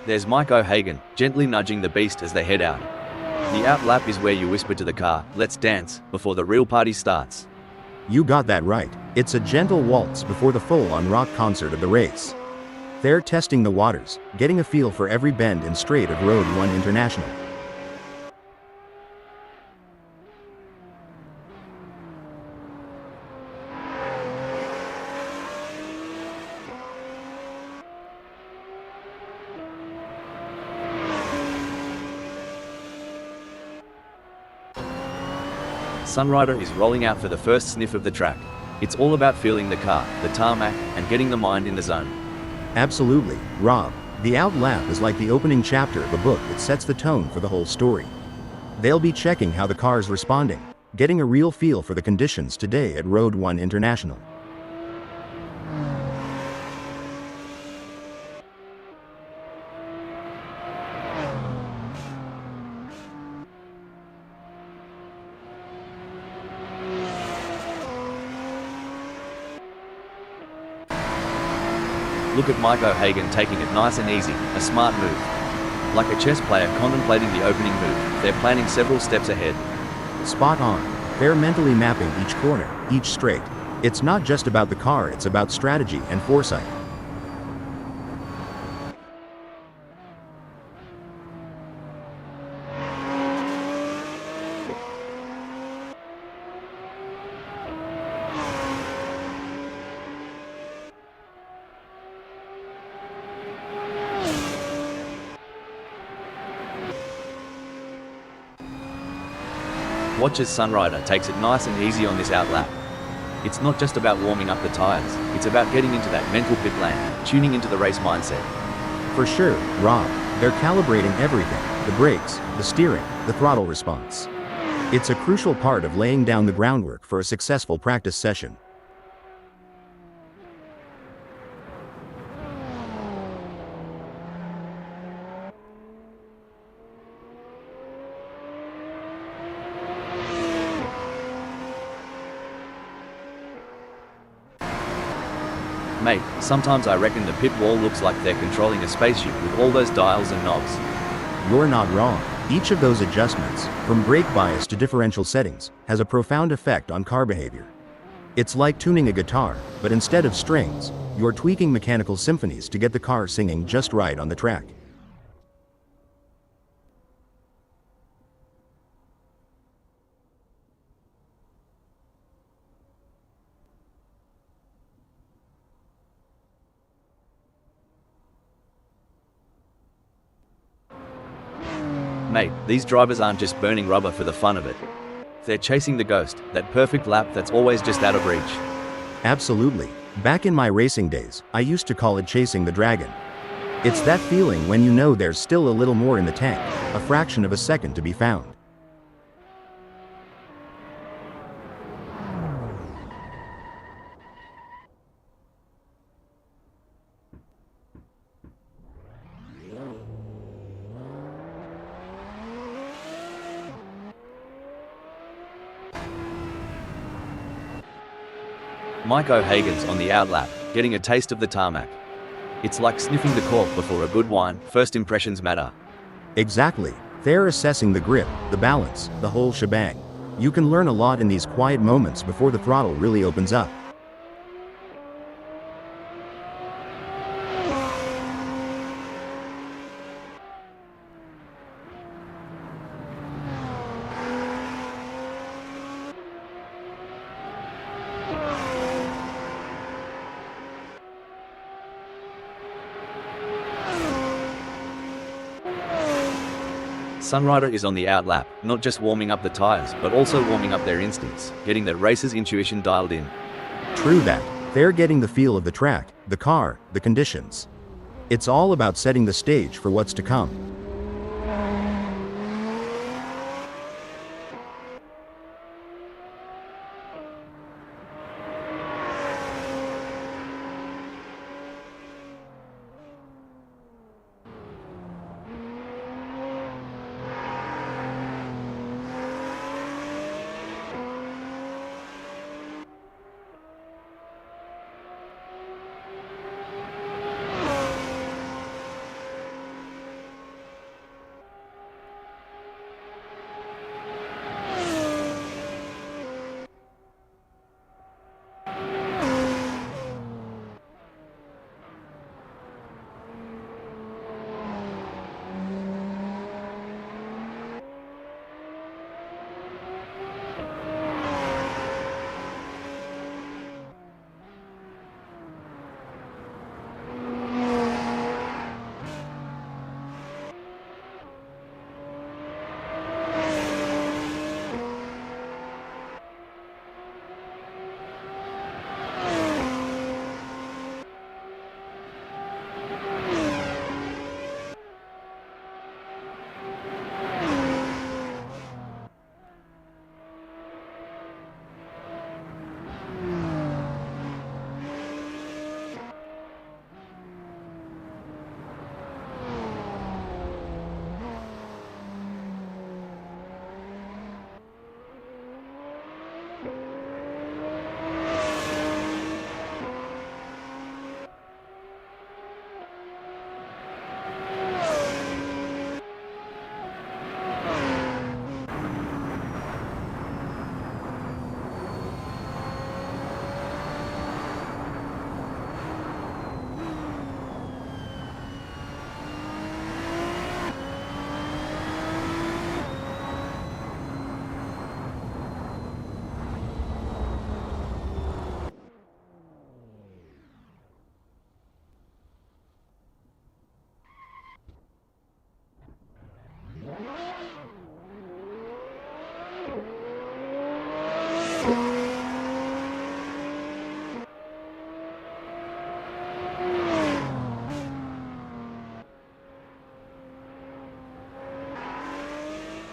There's Mike O'Hagan, gently nudging the beast as they head out. The out lap is where you whisper to the car, "Let's dance," before the real party starts. You got that right. It's a gentle waltz before the full-on rock concert of the race. They're testing the waters, getting a feel for every bend and straight of Road 1 International. Sunrider is rolling out for the first sniff of the track. It's all about feeling the car, the tarmac, and getting the mind in the zone. Absolutely, Rob. The out lap is like the opening chapter of a book that sets the tone for the whole story. They'll be checking how the car's responding, getting a real feel for the conditions today at Road 1 International. Look at Mike O'Hagan taking it nice and easy, a smart move. Like a chess player contemplating the opening move, they're planning several steps ahead. Spot on. They're mentally mapping each corner, each straight. It's not just about the car, it's about strategy and foresight. Watch as Sunrider takes it nice and easy on this out lap. It's not just about warming up the tires, it's about getting into that mental pit lane, tuning into the race mindset. For sure, Rob. They're calibrating everything: the brakes, the steering, the throttle response. It's a crucial part of laying down the groundwork for a successful practice session. Mate, sometimes I reckon the pit wall looks like they're controlling a spaceship with all those dials and knobs. You're not wrong. Each of those adjustments, from brake bias to differential settings, has a profound effect on car behavior. It's like tuning a guitar, but instead of strings, you're tweaking mechanical symphonies to get the car singing just right on the track. Mate, these drivers aren't just burning rubber for the fun of it. They're chasing the ghost, that perfect lap that's always just out of reach. Absolutely. Back in my racing days, I used to call it chasing the dragon. It's that feeling when you know there's still a little more in the tank, a fraction of a second to be found. Mike O'Hagan's on the out lap, getting a taste of the tarmac. It's like sniffing the cork before a good wine. First impressions matter. Exactly. They're assessing the grip, the balance, the whole shebang. You can learn a lot in these quiet moments before the throttle really opens up. Sunrider is on the out lap, not just warming up the tires, but also warming up their instincts, getting their racer's intuition dialed in. True that. They're getting the feel of the track, the car, the conditions. It's all about setting the stage for what's to come.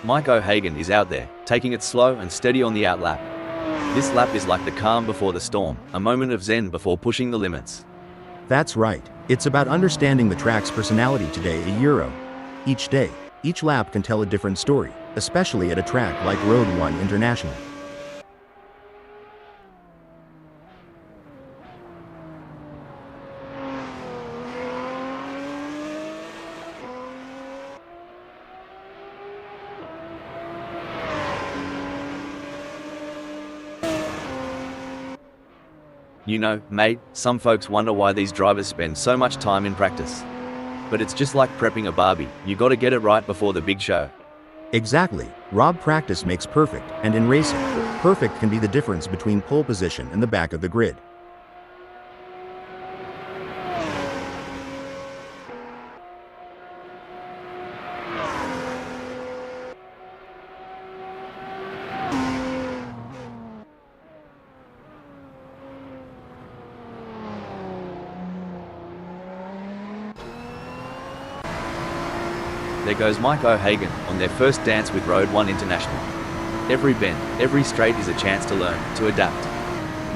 Mike O'Hagan is out there, taking it slow and steady on the outlap. This lap is like the calm before the storm, a moment of zen before pushing the limits. That's right. It's about understanding the track's personality today a Euro. Each day, each lap can tell a different story, especially at a track like Road 1 International. You know, mate, some folks wonder why these drivers spend so much time in practice. But it's just like prepping a barbie, you gotta get it right before the big show. Exactly. Rob, practice makes perfect, and in racing, perfect can be the difference between pole position and the back of the grid. There goes Mike O'Hagan on their first dance with Road 1 International. Every bend, every straight is a chance to learn, to adapt.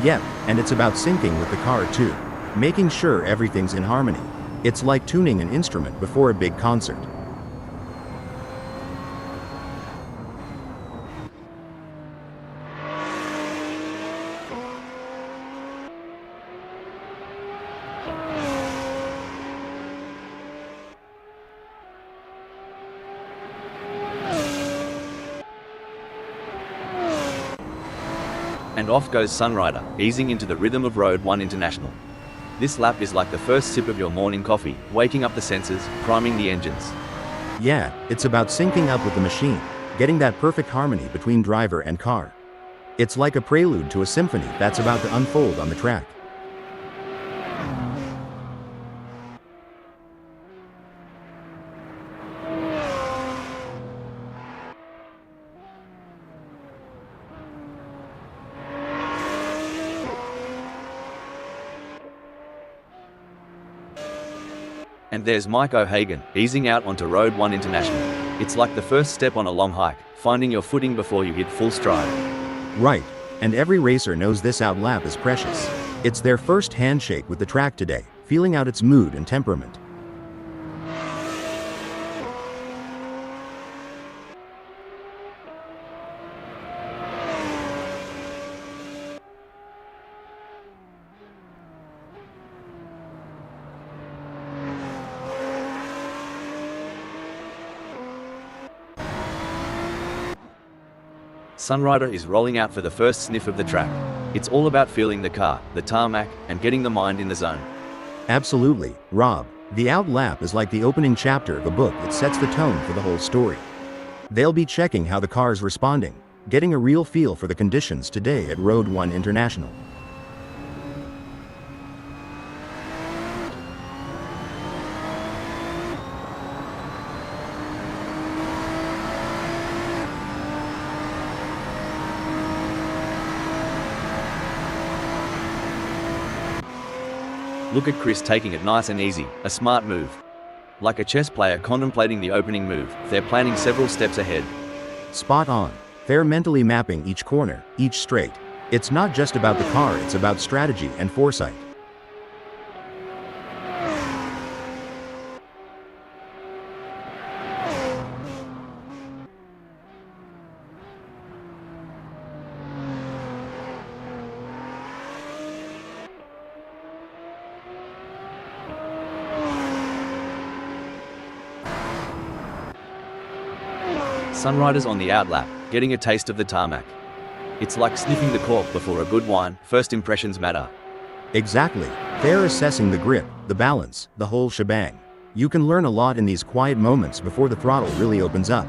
Yep, and it's about syncing with the car too. Making sure everything's in harmony. It's like tuning an instrument before a big concert. And off goes Sunrider, easing into the rhythm of Road 1 International. This lap is like the first sip of your morning coffee, waking up the senses, priming the engines. Yeah, it's about syncing up with the machine, getting that perfect harmony between driver and car. It's like a prelude to a symphony that's about to unfold on the track. And there's Mike O'Hagan, easing out onto Road 1 International. It's like the first step on a long hike, finding your footing before you hit full stride. Right, and every racer knows this out lap is precious. It's their first handshake with the track today, feeling out its mood and temperament. Sunrider is rolling out for the first sniff of the track. It's all about feeling the car, the tarmac, and getting the mind in the zone. Absolutely, Rob. The out lap is like the opening chapter of a book that sets the tone for the whole story. They'll be checking how the car's responding, getting a real feel for the conditions today at Road 1 International. Look at Chris taking it nice and easy, a smart move. Like a chess player contemplating the opening move, they're planning several steps ahead. Spot on. They're mentally mapping each corner, each straight. It's not just about the car, it's about strategy and foresight. Sunrider's on the outlap, getting a taste of the tarmac. It's like sniffing the cork before a good wine, first impressions matter. Exactly. They're assessing the grip, the balance, the whole shebang. You can learn a lot in these quiet moments before the throttle really opens up.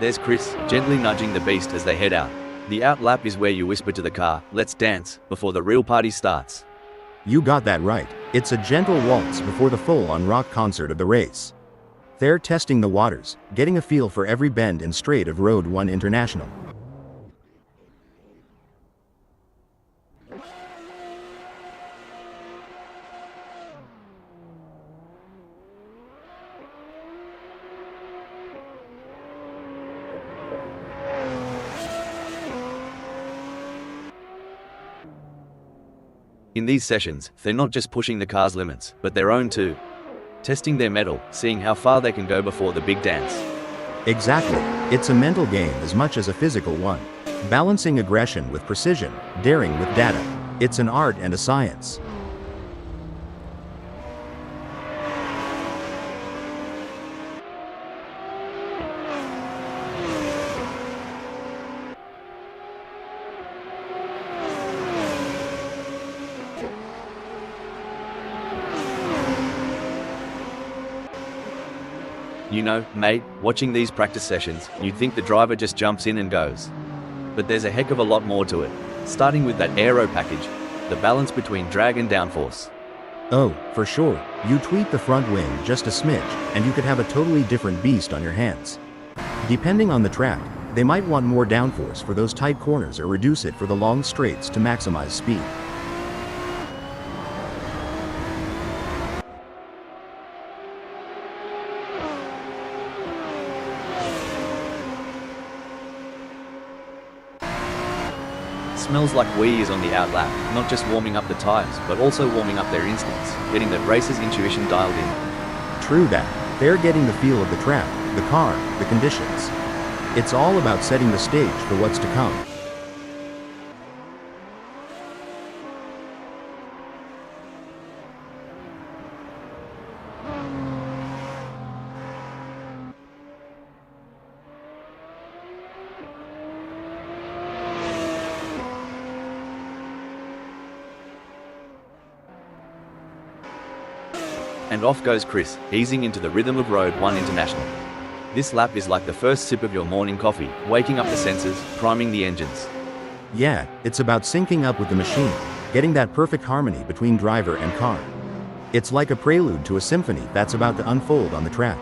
There's Chris, gently nudging the beast as they head out. The out lap is where you whisper to the car, "Let's dance," before the real party starts. You got that right. It's a gentle waltz before the full-on rock concert of the race. They're testing the waters, getting a feel for every bend and straight of Road 1 International. In these sessions, they're not just pushing the car's limits, but their own too. Testing their mettle, seeing how far they can go before the big dance. Exactly. It's a mental game as much as a physical one. Balancing aggression with precision, daring with data. It's an art and a science. You know, mate, watching these practice sessions, you'd think the driver just jumps in and goes. But there's a heck of a lot more to it, starting with that aero package, the balance between drag and downforce. Oh, for sure, you tweak the front wing just a smidge, and you could have a totally different beast on your hands. Depending on the track, they might want more downforce for those tight corners or reduce it for the long straights to maximize speed. Smells like Wee is on the outlap, not just warming up the tires, but also warming up their instincts, getting that racer's intuition dialed in. True that, they're getting the feel of the track, the car, the conditions. It's all about setting the stage for what's to come. And off goes Chris, easing into the rhythm of Road 1 International. This lap is like the first sip of your morning coffee, waking up the sensors, priming the engines. Yeah, it's about syncing up with the machine, getting that perfect harmony between driver and car. It's like a prelude to a symphony that's about to unfold on the track.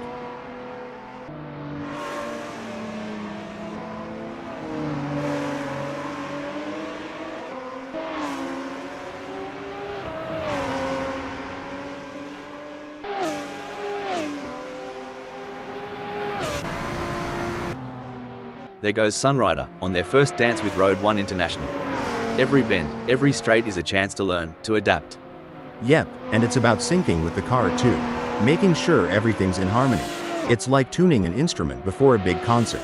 There goes Sunrider, on their first dance with Road 1 International. Every bend, every straight is a chance to learn, to adapt. Yep, and it's about syncing with the car too, making sure everything's in harmony. It's like tuning an instrument before a big concert.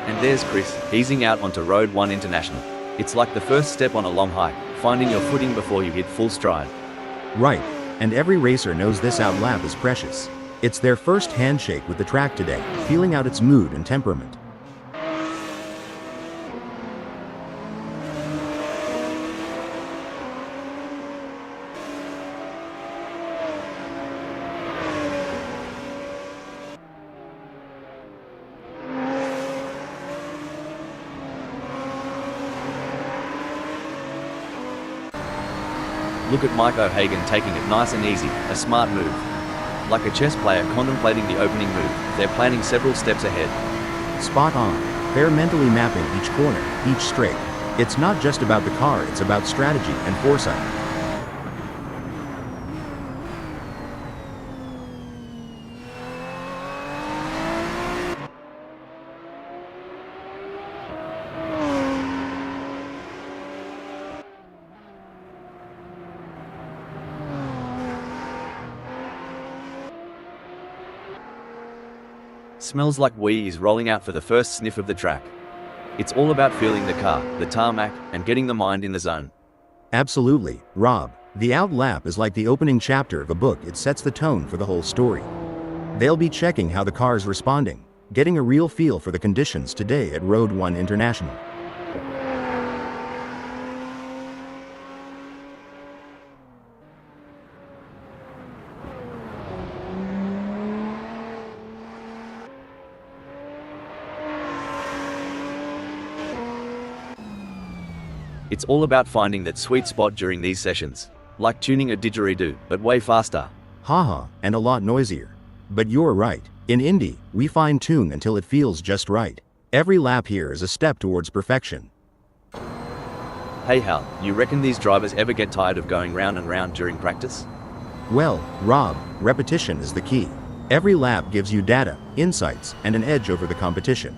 And there's Chris, easing out onto Road 1 International. It's like the first step on a long hike, finding your footing before you hit full stride. Right, and every racer knows this outlap is precious. It's their first handshake with the track today, feeling out its mood and temperament. Look at Mike O'Hagan taking it nice and easy, a smart move. Like a chess player contemplating the opening move, they're planning several steps ahead. Spot on. They're mentally mapping each corner, each straight. It's not just about the car, it's about strategy and foresight. Smells Like Wee is rolling out for the first sniff of the track. It's all about feeling the car, the tarmac, and getting the mind in the zone. Absolutely, Rob. The out lap is like the opening chapter of a book. It sets the tone for the whole story. They'll be checking how the car's responding, getting a real feel for the conditions today at Road 1 International. It's all about finding that sweet spot during these sessions. Like tuning a didgeridoo, but way faster. Haha, and a lot noisier. But you're right. In Indy, we fine-tune until it feels just right. Every lap here is a step towards perfection. Hey Hal, you reckon these drivers ever get tired of going round and round during practice? Well, Rob, repetition is the key. Every lap gives you data, insights, and an edge over the competition.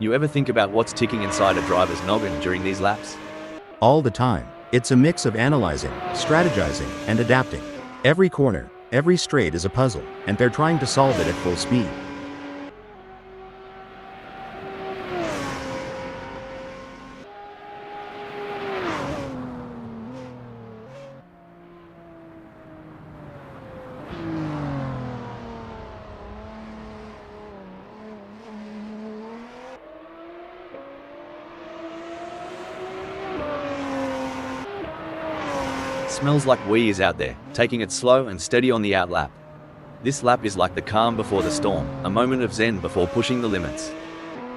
You ever think about what's ticking inside a driver's noggin during these laps? All the time. It's a mix of analyzing, strategizing, and adapting. Every corner, every straight is a puzzle, and they're trying to solve it at full speed. Smells like Wee is out there, taking it slow and steady on the out lap. This lap is like the calm before the storm, a moment of zen before pushing the limits.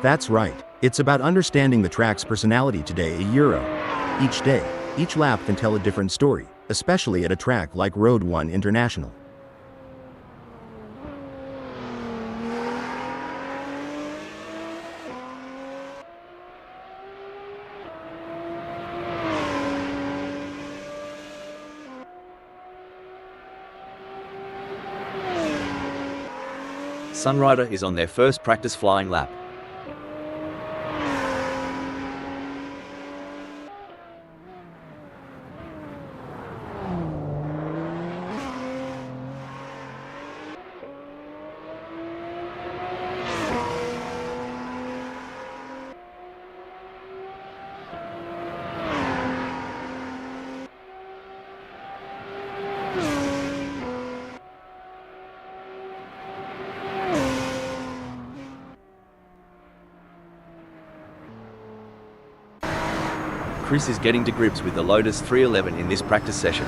That's right. It's about understanding the track's personality today, a Euro. Each day, each lap can tell a different story, especially at a track like Road 1 International. Sunrider is on their first practice flying lap. Chris is getting to grips with the Lotus 311 in this practice session.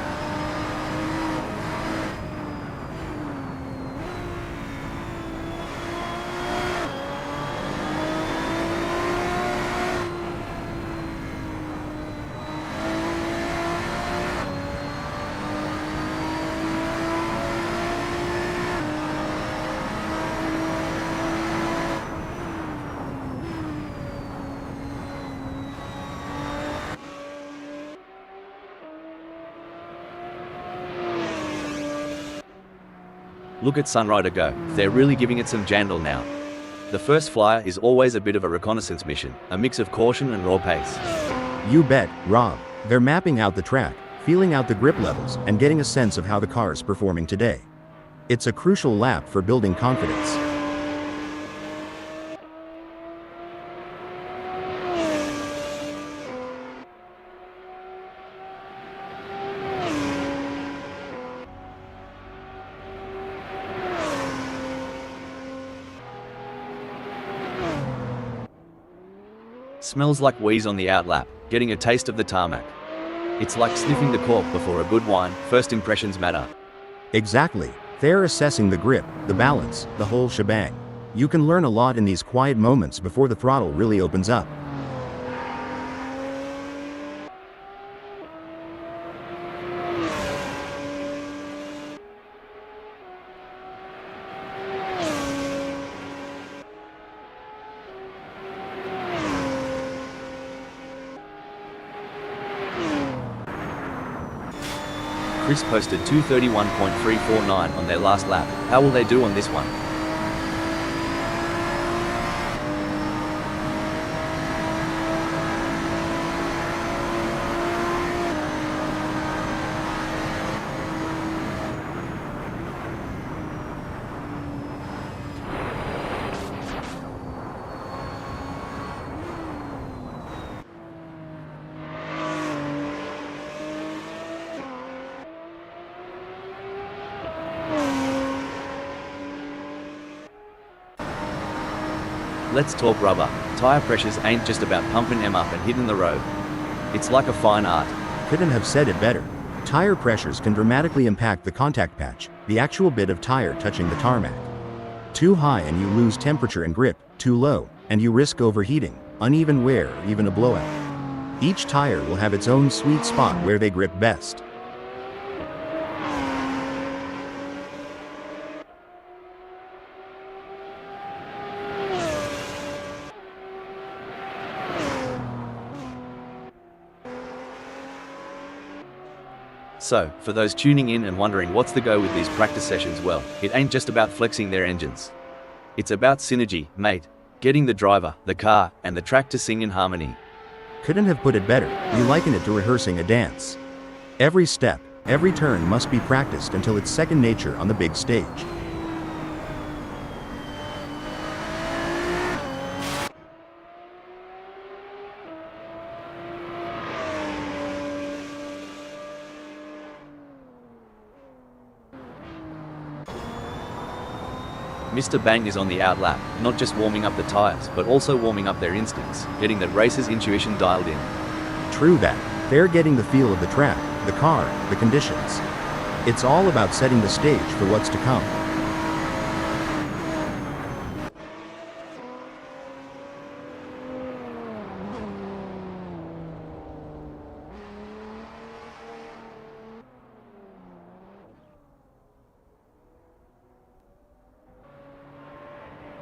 Look at Sunrider go, they're really giving it some jandle now. The first flyer is always a bit of a reconnaissance mission, a mix of caution and raw pace. You bet, Rob. They're mapping out the track, feeling out the grip levels, and getting a sense of how the car's performing today. It's a crucial lap for building confidence. Smells like Wee's on the out lap, getting a taste of the tarmac. It's like sniffing the cork before a good wine, first impressions matter. Exactly. They're assessing the grip, the balance, the whole shebang. You can learn a lot in these quiet moments before the throttle really opens up. Chris posted 2:31.349 on their last lap. How will they do on this one? Let's talk rubber. Tire pressures ain't just about pumping them up and hitting the road. It's like a fine art. Couldn't have said it better. Tire pressures can dramatically impact the contact patch, the actual bit of tire touching the tarmac. Too high and you lose temperature and grip, too low, and you risk overheating, uneven wear, or even a blowout. Each tire will have its own sweet spot where they grip best. So, for those tuning in and wondering what's the go with these practice sessions, well, it ain't just about flexing their engines. It's about synergy, mate. Getting the driver, the car, and the track to sing in harmony. Couldn't have put it better. We liken it to rehearsing a dance. Every step, every turn must be practiced until it's second nature on the big stage. Mr. Bang is on the outlap, not just warming up the tires, but also warming up their instincts, getting that racer's intuition dialed in. True that. They're getting the feel of the track, the car, the conditions. It's all about setting the stage for what's to come.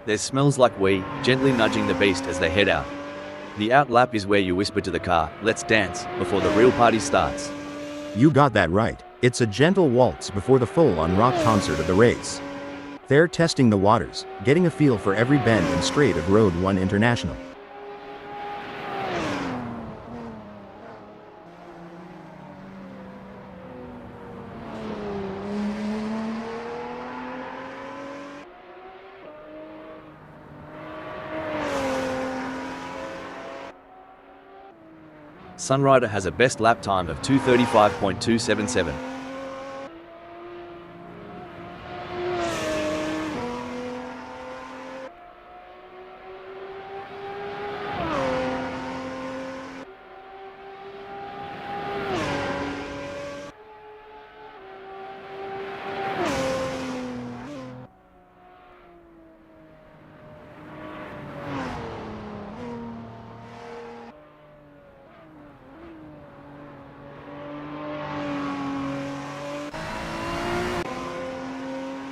There's smells like wee, gently nudging the beast as they head out. The outlap is where you whisper to the car, "Let's dance," before the real party starts. You got that right. It's a gentle waltz before the full-on rock concert of the race. They're testing the waters, getting a feel for every bend and straight of Road 1 International. Sunrider has a best lap time of 2:35.277.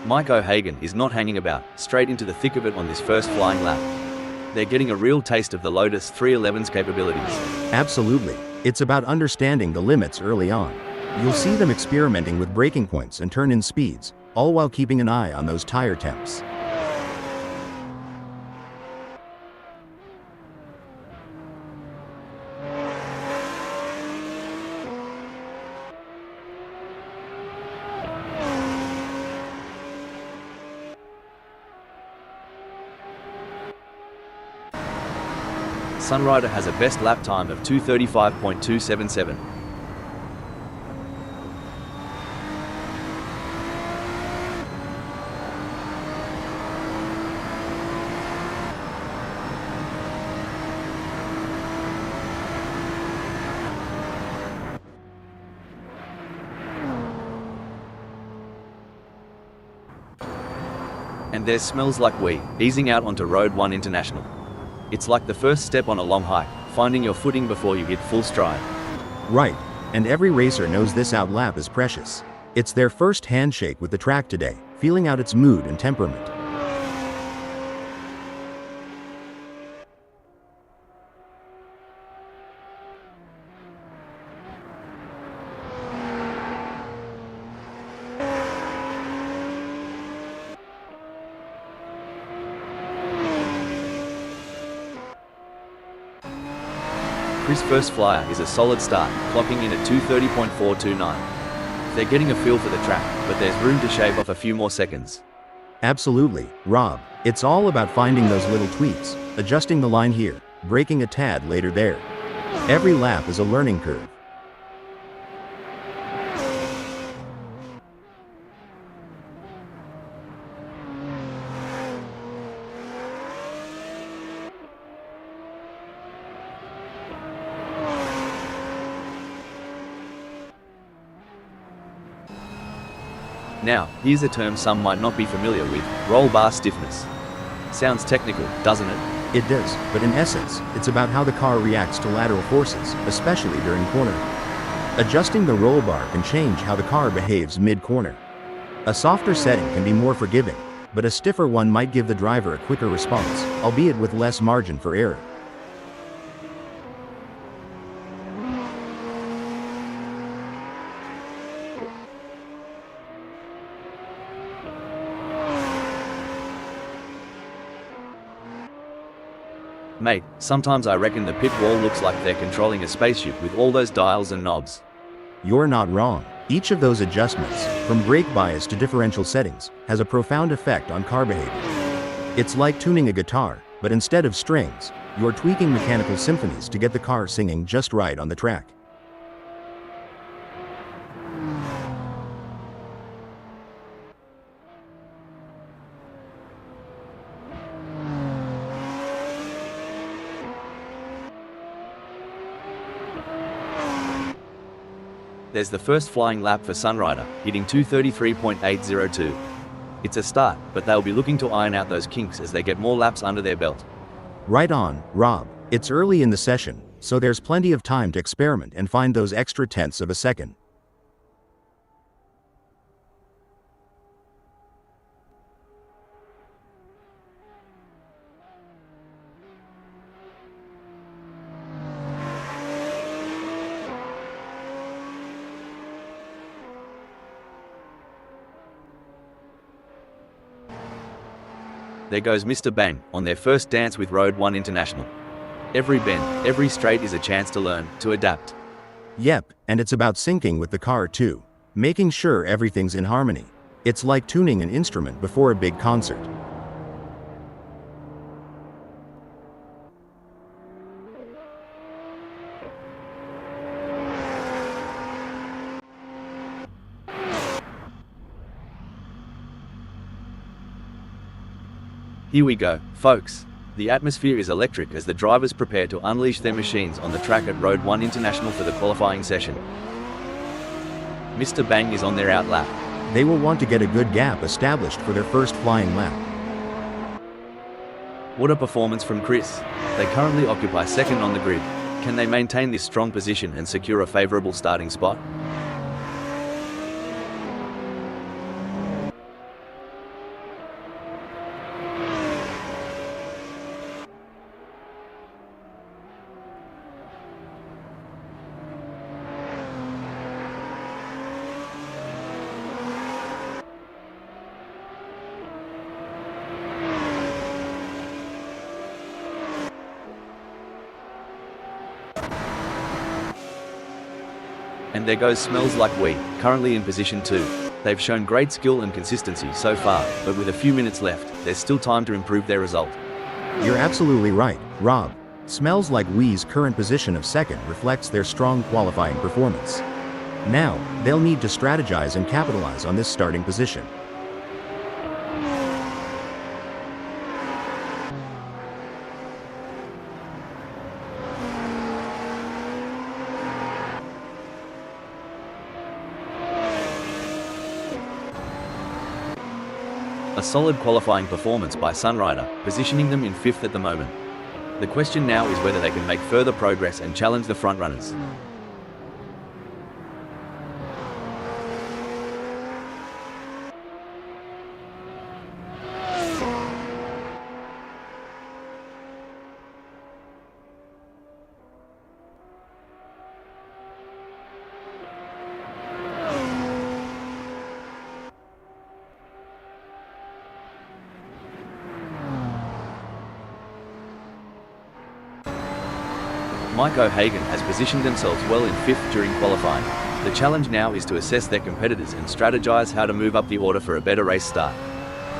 Mike O'Hagan is not hanging about, straight into the thick of it on this first flying lap. They're getting a real taste of the Lotus 311's capabilities. Absolutely. It's about understanding the limits early on. You'll see them experimenting with braking points and turn-in speeds, all while keeping an eye on those tire temps. Sunrider has a best lap time of 2:35.277. And there's smells like wee, easing out onto Road 1 International. It's like the first step on a long hike, finding your footing before you hit full stride. Right. And every racer knows this outlap is precious. It's their first handshake with the track today, feeling out its mood and temperament. Chris' first flyer is a solid start, clocking in at 2:30.429. They're getting a feel for the track, but there's room to shave off a few more seconds. Absolutely, Rob. It's all about finding those little tweaks, adjusting the line here, braking a tad later there. Every lap is a learning curve. Now, here's a term some might not be familiar with: roll bar stiffness. Sounds technical, doesn't it? It does, but in essence, it's about how the car reacts to lateral forces, especially during cornering. Adjusting the roll bar can change how the car behaves mid-corner. A softer setting can be more forgiving, but a stiffer one might give the driver a quicker response, albeit with less margin for error. Mate, sometimes I reckon the pit wall looks like they're controlling a spaceship with all those dials and knobs. You're not wrong. Each of those adjustments, from brake bias to differential settings, has a profound effect on car behavior. It's like tuning a guitar, but instead of strings, you're tweaking mechanical symphonies to get the car singing just right on the track. There's the first flying lap for Sunrider, hitting 2:33.802. It's a start, but they'll be looking to iron out those kinks as they get more laps under their belt. Right on, Rob. It's early in the session, so there's plenty of time to experiment and find those extra tenths of a second. There goes Mr. Bang, on their first dance with Road 1 International. Every bend, every straight is a chance to learn, to adapt. Yep, and it's about syncing with the car too. Making sure everything's in harmony. It's like tuning an instrument before a big concert. Here we go, folks. The atmosphere is electric as the drivers prepare to unleash their machines on the track at Road 1 International for the qualifying session. Mr. Bang is on their out lap. They will want to get a good gap established for their first flying lap. What a performance from Chris. They currently occupy second on the grid. Can they maintain this strong position and secure a favorable starting spot? And there goes Smells Like We, currently in position 2. They've shown great skill and consistency so far, but with a few minutes left, there's still time to improve their result. You're absolutely right, Rob. Smells Like We's current position of second reflects their strong qualifying performance. Now, they'll need to strategize and capitalize on this starting position. A solid qualifying performance by Sunrider, positioning them in 5th at the moment. The question now is whether they can make further progress and challenge the frontrunners. Mike O'Hagan has positioned themselves well in 5th during qualifying. The challenge now is to assess their competitors and strategize how to move up the order for a better race start.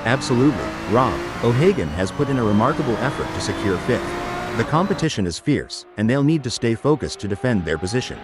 Absolutely, Rob. O'Hagan has put in a remarkable effort to secure 5th. The competition is fierce, and they'll need to stay focused to defend their position.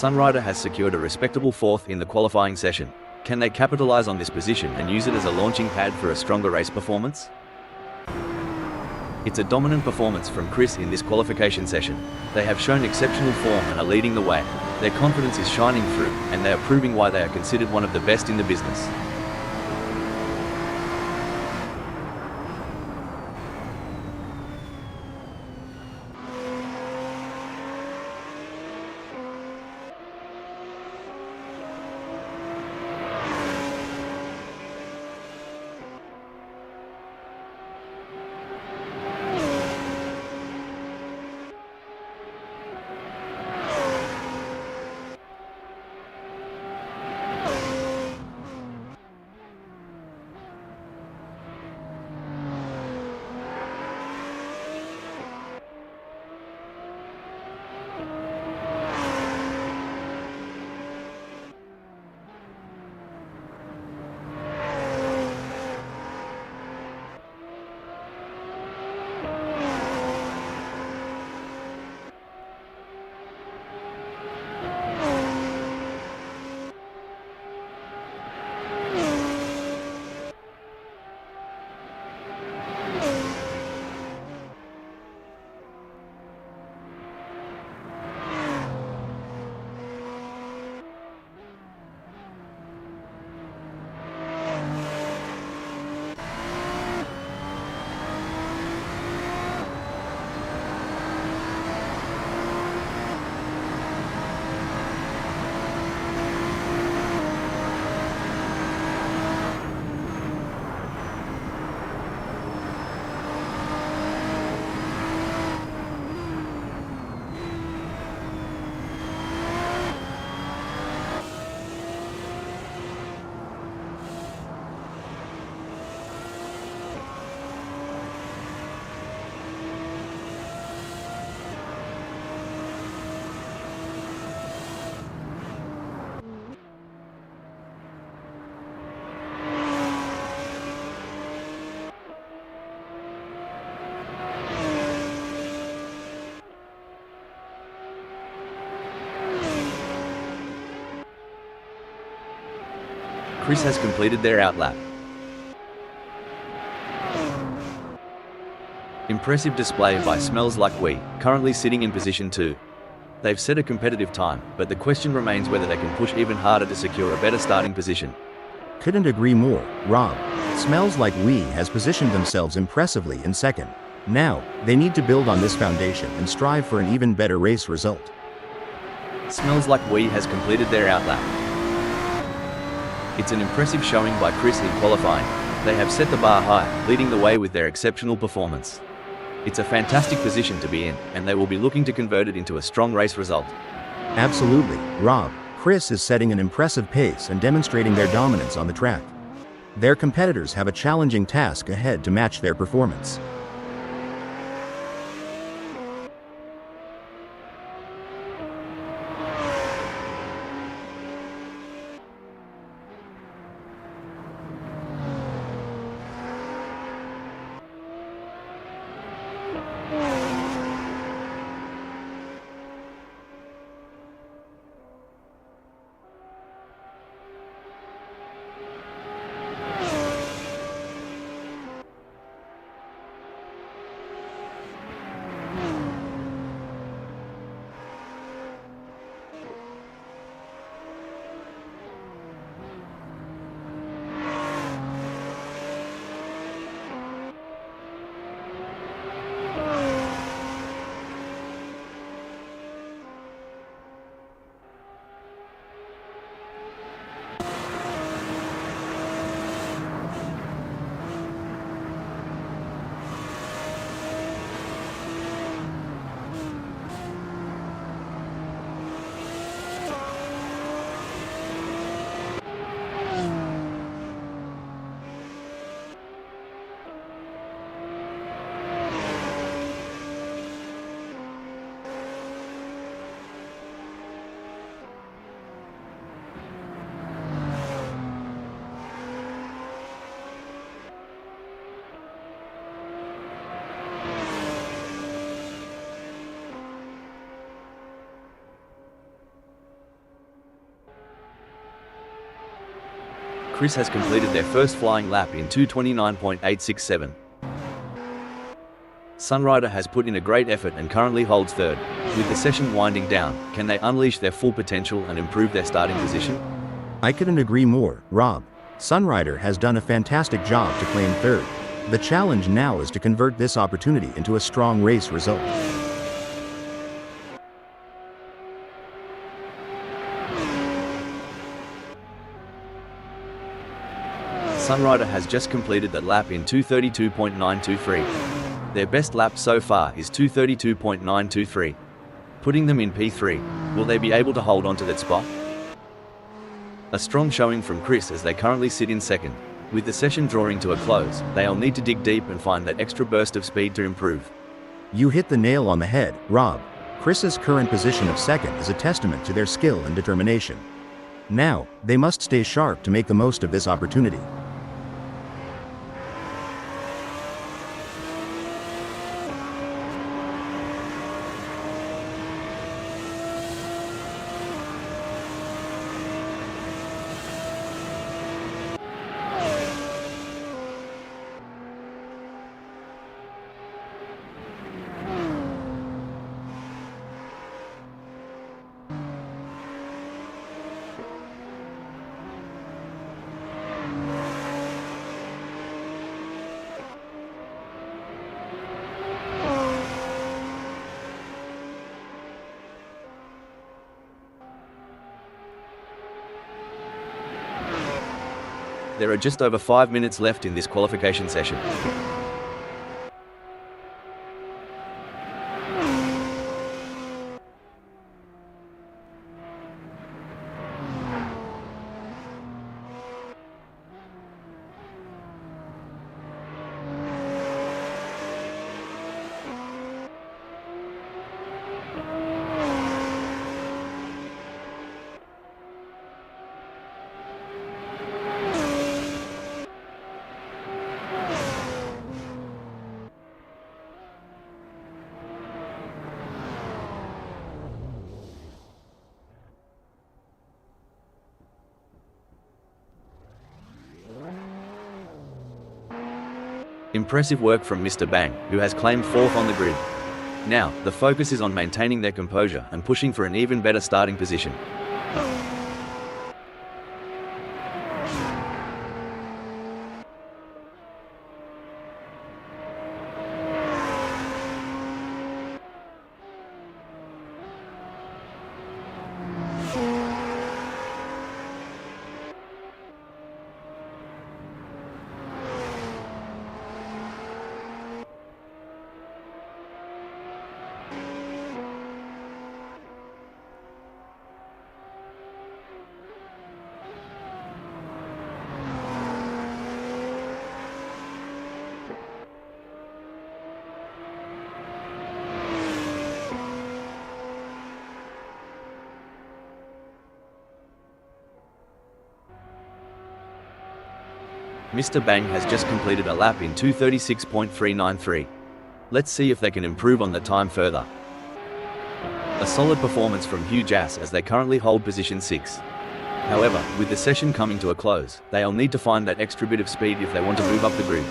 Sunrider has secured a respectable fourth in the qualifying session. Can they capitalize on this position and use it as a launching pad for a stronger race performance? It's a dominant performance from Chris in this qualification session. They have shown exceptional form and are leading the way. Their confidence is shining through, and they are proving why they are considered one of the best in the business. Chris has completed their outlap. Impressive display by Smells Like We, currently sitting in position 2. They've set a competitive time, but the question remains whether they can push even harder to secure a better starting position. Couldn't agree more, Rob. Smells Like We has positioned themselves impressively in second. Now, they need to build on this foundation and strive for an even better race result. Smells Like We has completed their outlap. It's an impressive showing by Chris in qualifying. They have set the bar high, leading the way with their exceptional performance. It's a fantastic position to be in, and they will be looking to convert it into a strong race result. Absolutely, Rob. Chris is setting an impressive pace and demonstrating their dominance on the track. Their competitors have a challenging task ahead to match their performance. Chris has completed their first flying lap in 2:29.867. Sunrider has put in a great effort and currently holds third. With the session winding down, can they unleash their full potential and improve their starting position? I couldn't agree more, Rob. Sunrider has done a fantastic job to claim third. The challenge now is to convert this opportunity into a strong race result. Sunrider has just completed that lap in 2:32.923. Their best lap so far is 2:32.923, putting them in P3. Will they be able to hold on to that spot? A strong showing from Chris as they currently sit in second. With the session drawing to a close, they'll need to dig deep and find that extra burst of speed to improve. You hit the nail on the head, Rob. Chris's current position of second is a testament to their skill and determination. Now, they must stay sharp to make the most of this opportunity. There are just over 5 minutes left in this qualification session. Impressive work from Mr. Bang, who has claimed fourth on the grid. Now, the focus is on maintaining their composure and pushing for an even better starting position. Mr. Bang has just completed a lap in 2:36.393. Let's see if they can improve on the time further. A solid performance from Hugh Jass as they currently hold position 6. However, with the session coming to a close, they'll need to find that extra bit of speed if they want to move up the grid.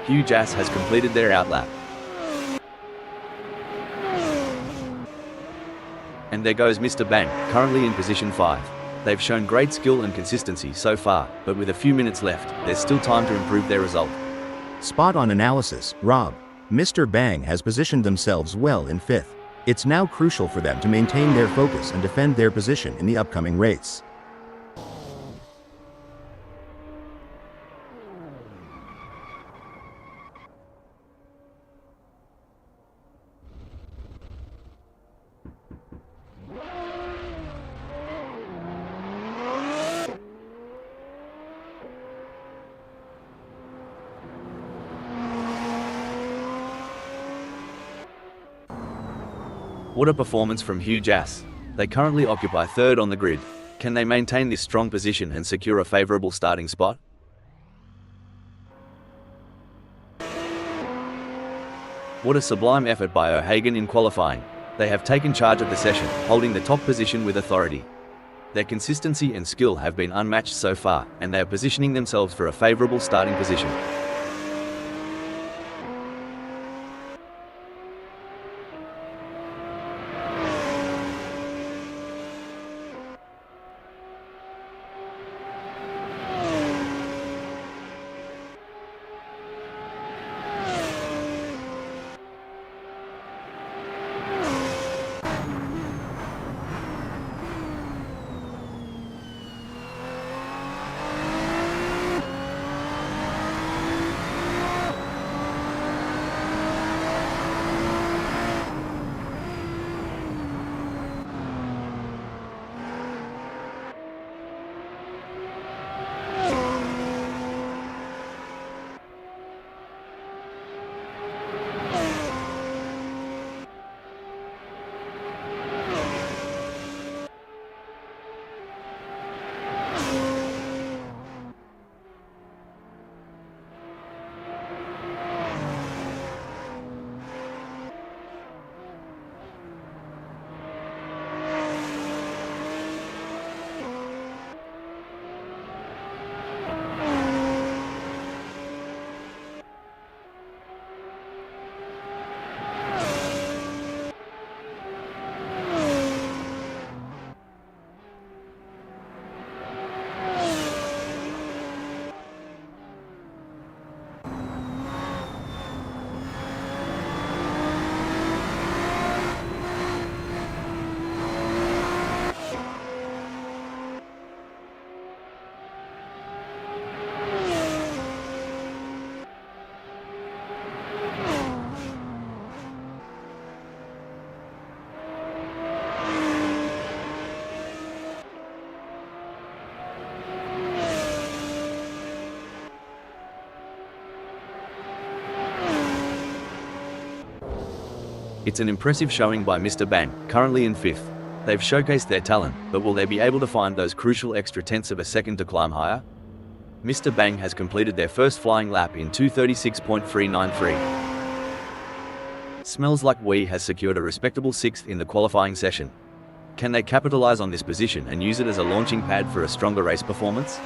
Hugh Jass has completed their outlap. And there goes Mr. Bang, currently in position 5. They've shown great skill and consistency so far, but with a few minutes left, there's still time to improve their result. Spot on analysis, Rob. Mr. Bang has positioned themselves well in 5th. It's now crucial for them to maintain their focus and defend their position in the upcoming race. What a performance from Hugh Jass. They currently occupy 3rd on the grid. Can they maintain this strong position and secure a favourable starting spot? What a sublime effort by O'Hagan in qualifying. They have taken charge of the session, holding the top position with authority. Their consistency and skill have been unmatched so far, and they are positioning themselves for a favourable starting position. It's an impressive showing by Mr. Bang, currently in 5th. They've showcased their talent, but will they be able to find those crucial extra tenths of a second to climb higher? Mr. Bang has completed their first flying lap in 2:36.393. Smells like We has secured a respectable 6th in the qualifying session. Can they capitalize on this position and use it as a launching pad for a stronger race performance?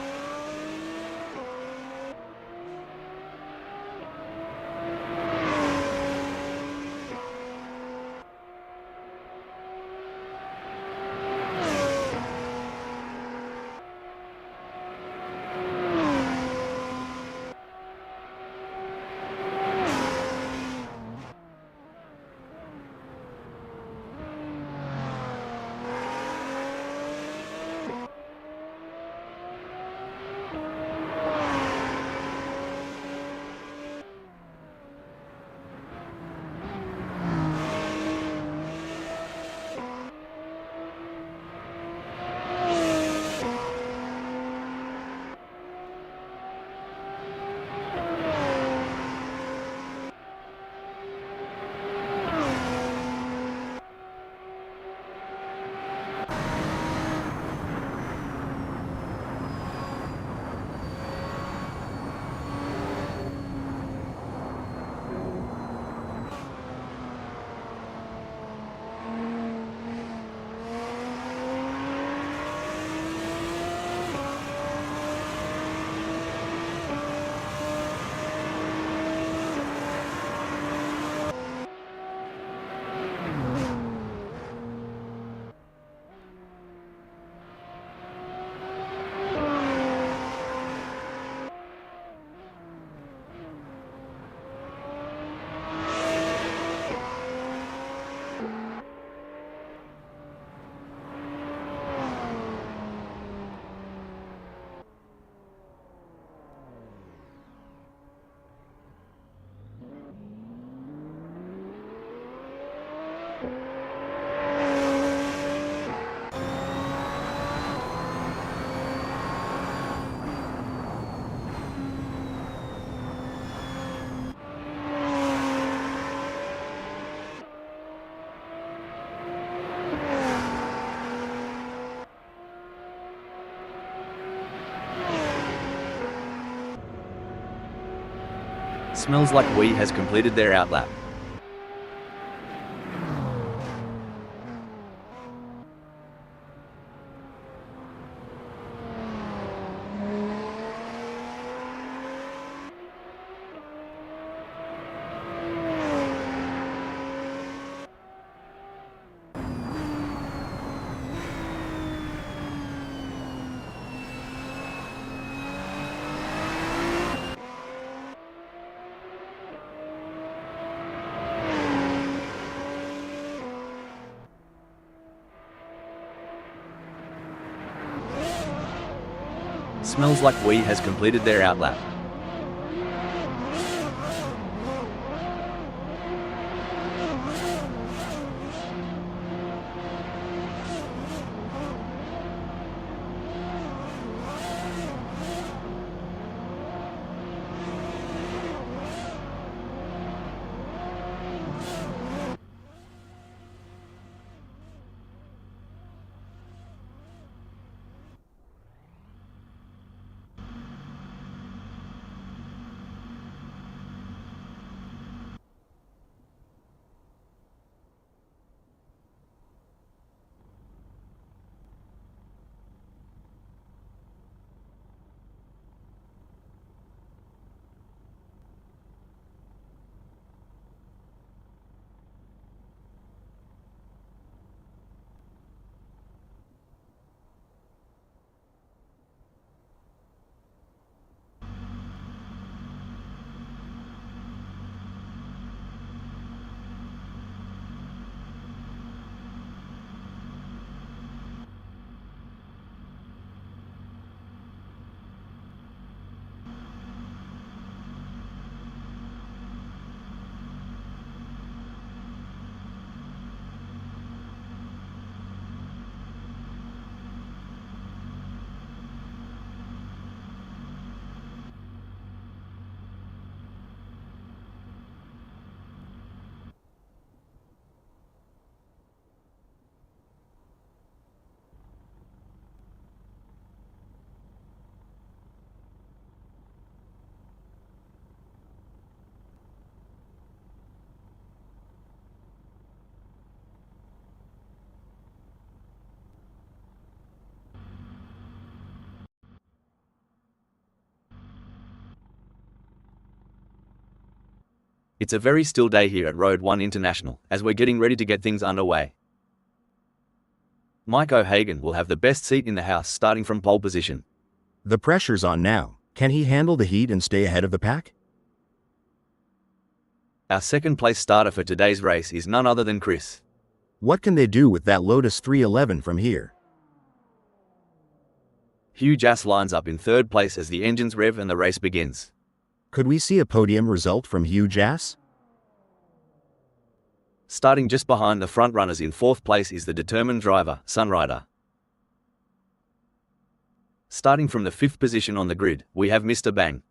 Smells like Wii has completed their outlap. Smells like Wii has completed their outlap. It's a very still day here at Road 1 International, as we're getting ready to get things underway. Mike O'Hagan will have the best seat in the house starting from pole position. The pressure's on now. Can he handle the heat and stay ahead of the pack? Our second place starter for today's race is none other than Chris. What can they do with that Lotus 311 from here? Hugh Jass lines up in third place as the engines rev and the race begins. Could we see a podium result from Hugh Jass? Starting just behind the front runners in fourth place is the determined driver, Sunrider. Starting from the fifth position on the grid, we have Mr. Bang.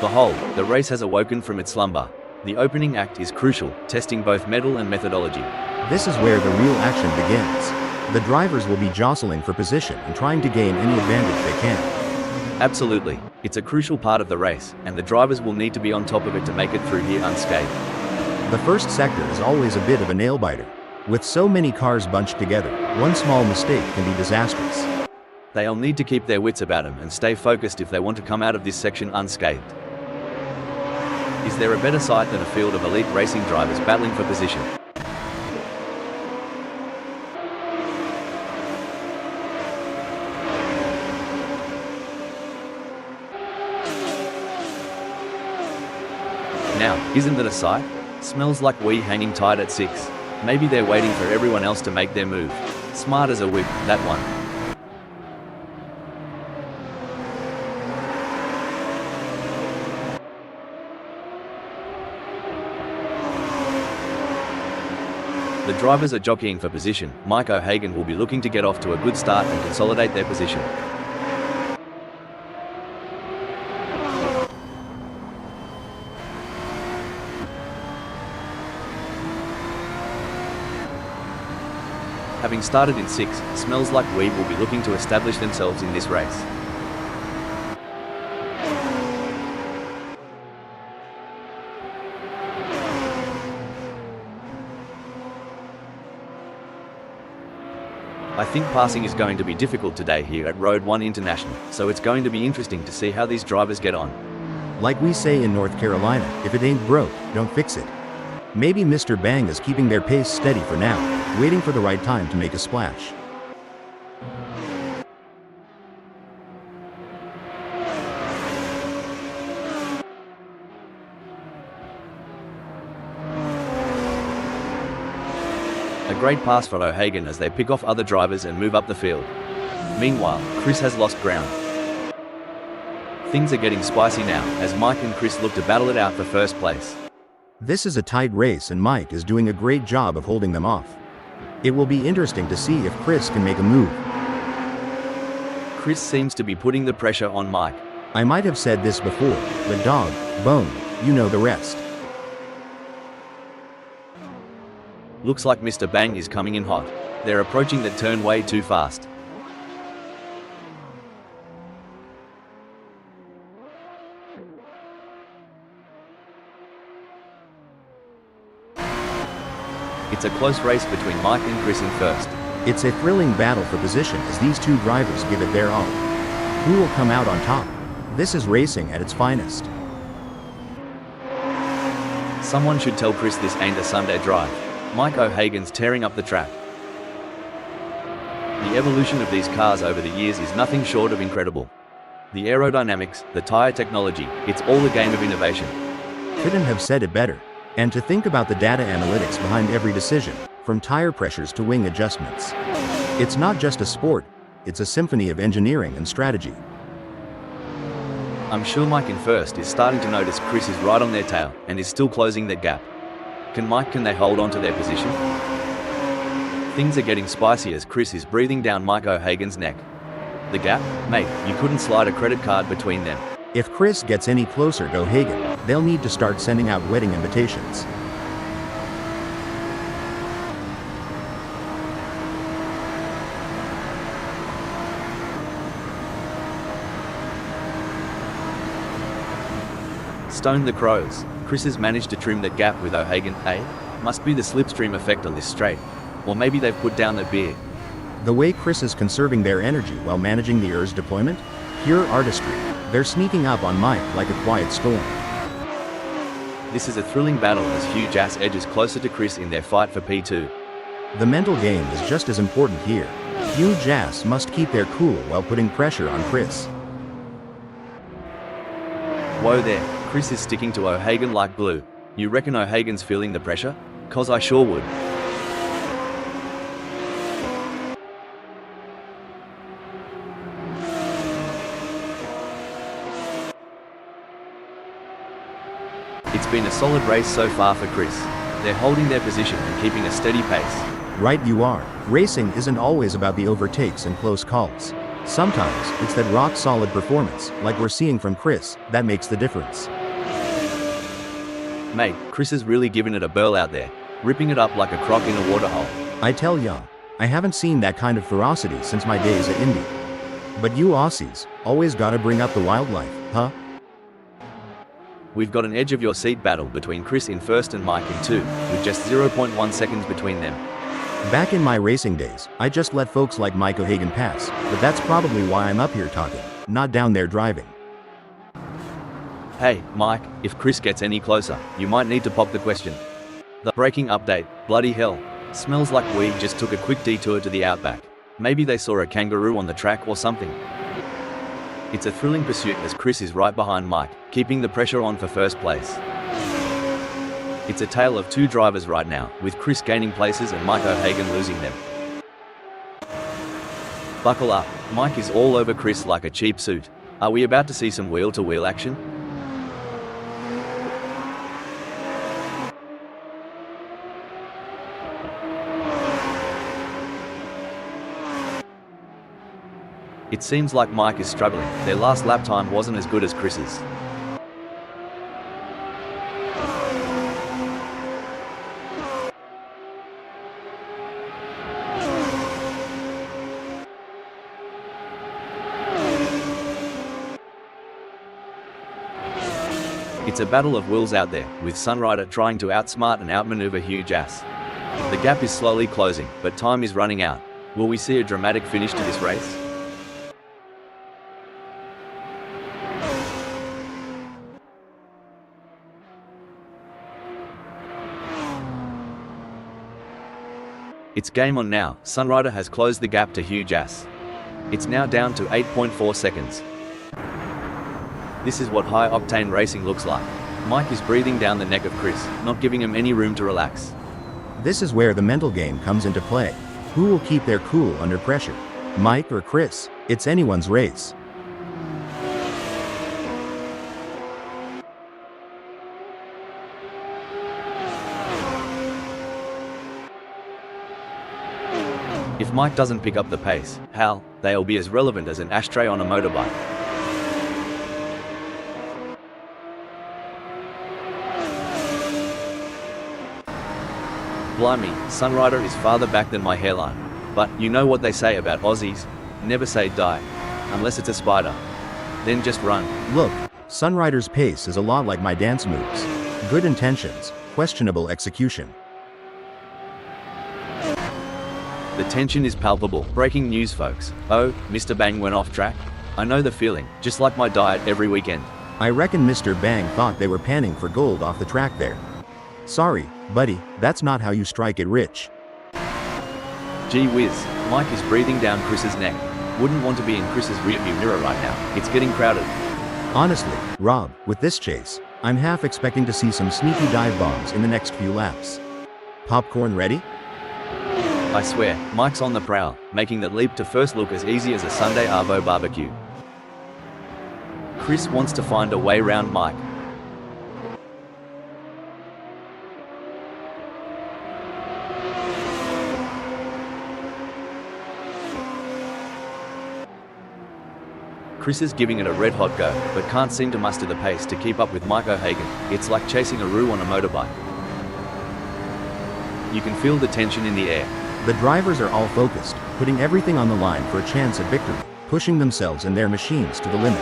Behold, the race has awoken from its slumber. The opening act is crucial, testing both mettle and methodology. This is where the real action begins. The drivers will be jostling for position and trying to gain any advantage they can. Absolutely. It's a crucial part of the race, and the drivers will need to be on top of it to make it through here unscathed. The first sector is always a bit of a nail-biter. With so many cars bunched together, one small mistake can be disastrous. They'll need to keep their wits about them and stay focused if they want to come out of this section unscathed. Is there a better sight than a field of elite racing drivers battling for position? Now, isn't that a sight? Smells like we hanging tight at 6. Maybe they're waiting for everyone else to make their move. Smart as a whip, that one. The drivers are jockeying for position. Mike O'Hagan will be looking to get off to a good start and consolidate their position. Having started in 6, smells like we will be looking to establish themselves in this race. I think passing is going to be difficult today here at Road 1 International, so it's going to be interesting to see how these drivers get on. Like we say in North Carolina, if it ain't broke, don't fix it. Maybe Mr. Bang is keeping their pace steady for now, waiting for the right time to make a splash. A great pass for O'Hagan as they pick off other drivers and move up the field. Meanwhile, Chris has lost ground. Things are getting spicy now, as Mike and Chris look to battle it out for first place. This is a tight race and Mike is doing a great job of holding them off. It will be interesting to see if Chris can make a move. Chris seems to be putting the pressure on Mike. I might have said this before, but dog, bone, you know the rest. Looks like Mr. Bang is coming in hot. They're approaching that turn way too fast. It's a close race between Mike and Chris in first. It's a thrilling battle for position as these two drivers give it their all. Who will come out on top? This is racing at its finest. Someone should tell Chris this ain't a Sunday drive. Mike O'Hagan's tearing up the track. The evolution of these cars over the years is nothing short of incredible. The aerodynamics, the tire technology, it's all a game of innovation. Couldn't have said it better. And to think about the data analytics behind every decision, from tire pressures to wing adjustments. It's not just a sport, it's a symphony of engineering and strategy. I'm sure Mike in first is starting to notice Chris is right on their tail and is still closing that gap. Can they hold on to their position? Things are getting spicy as Chris is breathing down Mike O'Hagan's neck. The gap? Mate, you couldn't slide a credit card between them. If Chris gets any closer to O'Hagan, they'll need to start sending out wedding invitations. Stone the Crows. Chris has managed to trim that gap with O'Hagan. Must be the slipstream effect on this straight. Or maybe they've put down their beer. The way Chris is conserving their energy while managing the ERS deployment? Pure artistry. They're sneaking up on Mike like a quiet storm. This is a thrilling battle as Hugh Jass edges closer to Chris in their fight for P2. The mental game is just as important here. Hugh Jass must keep their cool while putting pressure on Chris. Whoa there, Chris is sticking to O'Hagan like glue. You reckon O'Hagan's feeling the pressure? 'Cause I sure would. It's been a solid race so far for Chris. They're holding their position and keeping a steady pace. Right you are. Racing isn't always about the overtakes and close calls. Sometimes, it's that rock-solid performance, like we're seeing from Chris, that makes the difference. Mate, Chris is really giving it a burl out there, ripping it up like a croc in a waterhole. I tell ya, I haven't seen that kind of ferocity since my days at Indy. But you Aussies, always gotta bring up the wildlife, huh? We've got an edge of your seat battle between Chris in first and Mike in 2, with just 0.1 seconds between them. Back in my racing days, I just let folks like Mike O'Hagan pass, but that's probably why I'm up here talking, not down there driving. Hey, Mike, if Chris gets any closer, you might need to pop the question. The braking update, bloody hell. Smells like we just took a quick detour to the outback. Maybe they saw a kangaroo on the track or something. It's a thrilling pursuit as Chris is right behind Mike, keeping the pressure on for first place. It's a tale of two drivers right now, with Chris gaining places and Mike O'Hagan losing them. Buckle up, Mike is all over Chris like a cheap suit. Are we about to see some wheel-to-wheel action? It seems like Mike is struggling. Their last lap time wasn't as good as Chris's. It's a battle of wills out there, with Sunrider trying to outsmart and outmaneuver Huge Ass. The gap is slowly closing, but time is running out. Will we see a dramatic finish to this race? It's game on now. Sunrider has closed the gap to Huge Ass. It's now down to 8.4 seconds. This is what high-octane racing looks like. Mike is breathing down the neck of Chris, not giving him any room to relax. This is where the mental game comes into play. Who will keep their cool under pressure? Mike or Chris? It's anyone's race. If Mike doesn't pick up the pace, hell, they'll be as relevant as an ashtray on a motorbike. Blimey, Sunrider is farther back than my hairline. But you know what they say about Aussies? Never say die. Unless it's a spider. Then just run. Look, Sunrider's pace is a lot like my dance moves. Good intentions, questionable execution. The tension is palpable. Breaking news, folks. Oh, Mr. Bang went off track. I know the feeling, just like my diet every weekend. I reckon Mr. Bang thought they were panning for gold off the track there. Sorry, buddy, that's not how you strike it rich. Gee whiz, Mike is breathing down Chris's neck. Wouldn't want to be in Chris's rearview mirror right now. It's getting crowded. Honestly, Rob, with this chase, I'm half expecting to see some sneaky dive bombs in the next few laps. Popcorn ready? I swear, Mike's on the prowl, making that leap to first look as easy as a Sunday Arvo barbecue. Chris wants to find a way round Mike. Chris is giving it a red-hot go, but can't seem to muster the pace to keep up with Mike O'Hagan. It's like chasing a roo on a motorbike. You can feel the tension in the air. The drivers are all focused, putting everything on the line for a chance at victory, pushing themselves and their machines to the limit.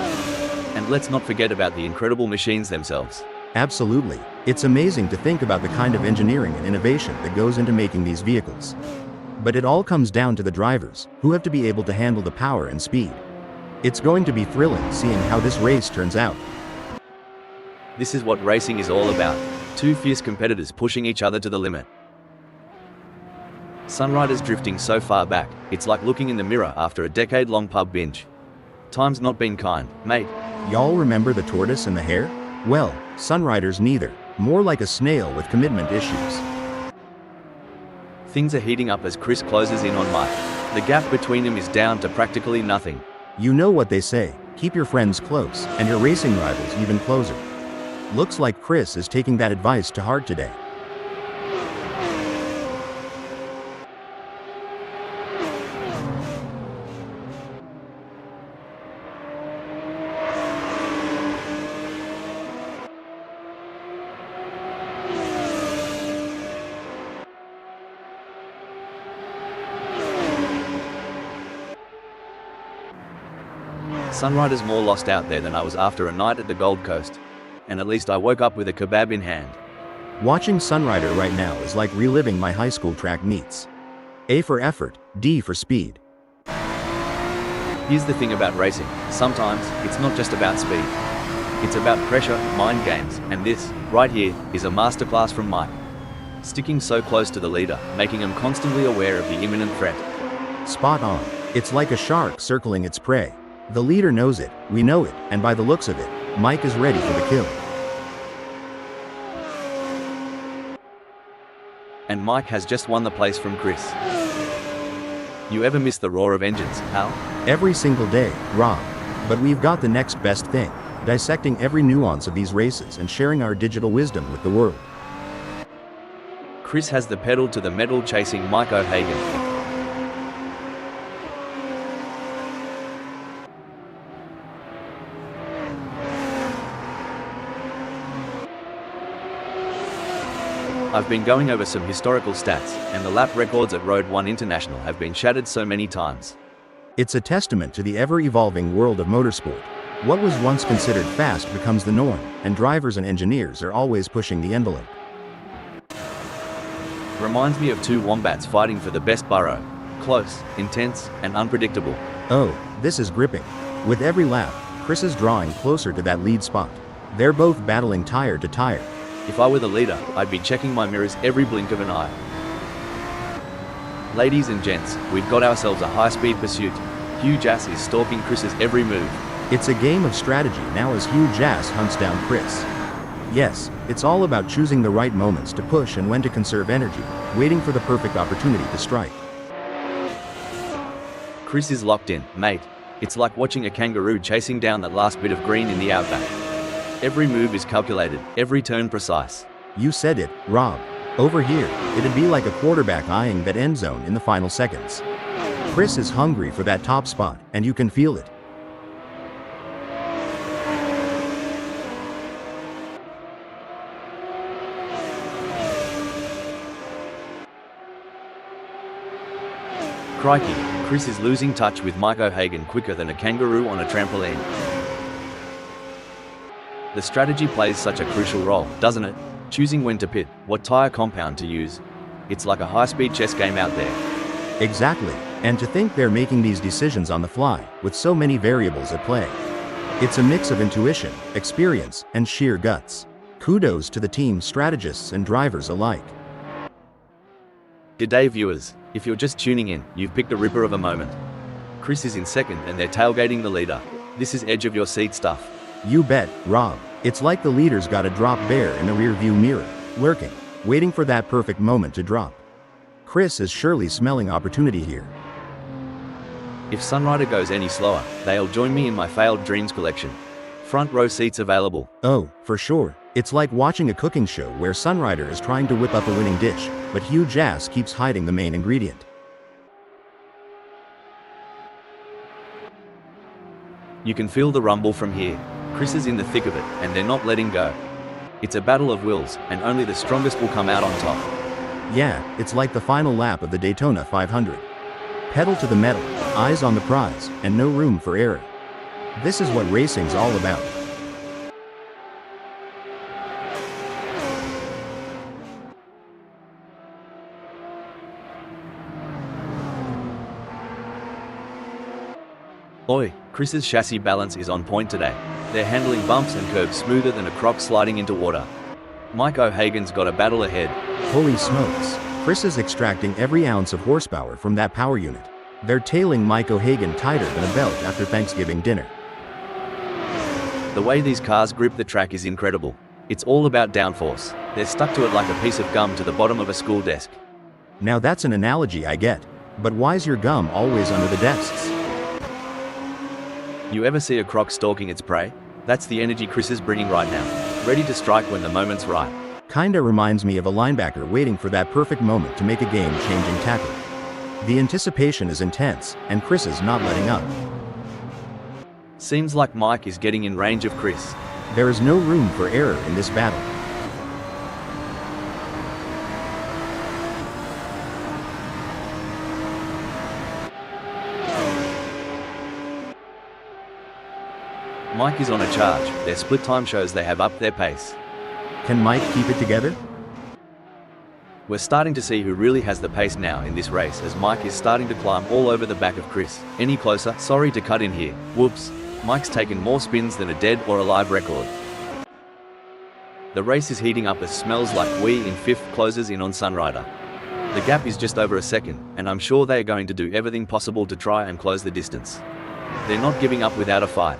And let's not forget about the incredible machines themselves. Absolutely. It's amazing to think about the kind of engineering and innovation that goes into making these vehicles. But it all comes down to the drivers, who have to be able to handle the power and speed. It's going to be thrilling seeing how this race turns out. This is what racing is all about. Two fierce competitors pushing each other to the limit. Sunrider's drifting so far back, it's like looking in the mirror after a decade-long pub binge. Time's not been kind, mate. Y'all remember the tortoise and the hare? Well, Sunrider's neither. More like a snail with commitment issues. Things are heating up as Chris closes in on Mike. The gap between them is down to practically nothing. You know what they say, keep your friends close, and your racing rivals even closer. Looks like Chris is taking that advice to heart today. Sunrider's more lost out there than I was after a night at the Gold Coast. and at least I woke up with a kebab in hand. Watching Sunrider right now is like reliving my high school track meets. A for effort, D for speed. Here's the thing about racing, sometimes it's not just about speed. It's about pressure, mind games, and this, right here, is a masterclass from Mike. Sticking so close to the leader, making him constantly aware of the imminent threat. Spot on. It's like a shark circling its prey. The leader knows it, we know it, and by the looks of it, Mike is ready for the kill. And Mike has just won the place from Chris. You ever miss the roar of engines, Hal? Every single day, Rob. But we've got the next best thing. Dissecting every nuance of these races and sharing our digital wisdom with the world. Chris has the pedal to the metal chasing Mike O'Hagan. I've been going over some historical stats, and the lap records at Road 1 International have been shattered so many times. It's a testament to the ever-evolving world of motorsport. What was once considered fast becomes the norm, and drivers and engineers are always pushing the envelope. Reminds me of two wombats fighting for the best burrow. Close, intense, and unpredictable. Oh, this is gripping. With every lap, Chris is drawing closer to that lead spot. They're both battling tire to tire. If I were the leader, I'd be checking my mirrors every blink of an eye. Ladies and gents, we've got ourselves a high-speed pursuit. Hugh Jass is stalking Chris's every move. It's a game of strategy now as Hugh Jass hunts down Chris. Yes, it's all about choosing the right moments to push and when to conserve energy, waiting for the perfect opportunity to strike. Chris is locked in, mate. It's like watching a kangaroo chasing down that last bit of green in the outback. Every move is calculated, every turn precise. You said it, Rob. Over here, it'd be like a quarterback eyeing that end zone in the final seconds. Chris is hungry for that top spot, and you can feel it. Crikey, Chris is losing touch with Mike O'Hagan quicker than a kangaroo on a trampoline. The strategy plays such a crucial role, doesn't it? Choosing when to pit, what tire compound to use. It's like a high-speed chess game out there. Exactly, and to think they're making these decisions on the fly, with so many variables at play. It's a mix of intuition, experience, and sheer guts. Kudos to the team strategists and drivers alike. G'day viewers, if you're just tuning in, you've picked a ripper of a moment. Chris is in second and they're tailgating the leader. This is edge of your seat stuff. You bet, Rob. It's like the leader's got a drop bear in the rear-view mirror, lurking, waiting for that perfect moment to drop. Chris is surely smelling opportunity here. If Sunrider goes any slower, they'll join me in my failed dreams collection. Front row seats available. Oh, for sure. It's like watching a cooking show where Sunrider is trying to whip up a winning dish, but Hugh Jass keeps hiding the main ingredient. You can feel the rumble from here. Chris is in the thick of it, and they're not letting go. It's a battle of wills, and only the strongest will come out on top. Yeah, it's like the final lap of the Daytona 500. Pedal to the metal, eyes on the prize, and no room for error. This is what racing's all about. Oi, Chris's chassis balance is on point today. They're handling bumps and curves smoother than a croc sliding into water. Mike O'Hagan's got a battle ahead. Holy smokes, Chris is extracting every ounce of horsepower from that power unit. They're tailing Mike O'Hagan tighter than a belt after Thanksgiving dinner. The way these cars grip the track is incredible. It's all about downforce. They're stuck to it like a piece of gum to the bottom of a school desk. Now that's an analogy I get. But why's your gum always under the desks? You ever see a croc stalking its prey? That's the energy Chris is bringing right now. Ready to strike when the moment's right. Kinda reminds me of a linebacker waiting for that perfect moment to make a game-changing tackle. The anticipation is intense, and Chris is not letting up. Seems like Mike is getting in range of Chris. There is no room for error in this battle. Mike is on a charge. Their split time shows they have upped their pace. Can Mike keep it together? We're starting to see who really has the pace now in this race as Mike is starting to climb all over the back of Chris. Any closer? Sorry to cut in here. Whoops. Mike's taken more spins than a dead or alive record. The race is heating up as Smells Like We in 5th closes in on Sunrider. The gap is just over a second, and I'm sure they are going to do everything possible to try and close the distance. They're not giving up without a fight.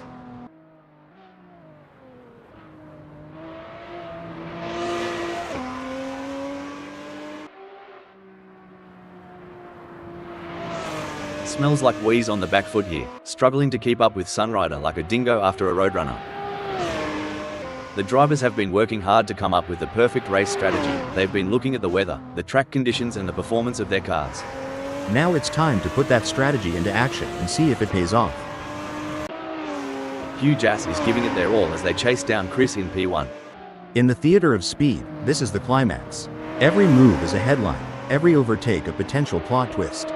Smells Like We's on the back foot here, struggling to keep up with Sunrider like a dingo after a roadrunner. The drivers have been working hard to come up with the perfect race strategy. They've been looking at the weather, the track conditions and the performance of their cars. Now it's time to put that strategy into action and see if it pays off. Hugh Jass is giving it their all as they chase down Chris in P1. In the theater of speed, this is the climax. Every move is a headline, every overtake a potential plot twist.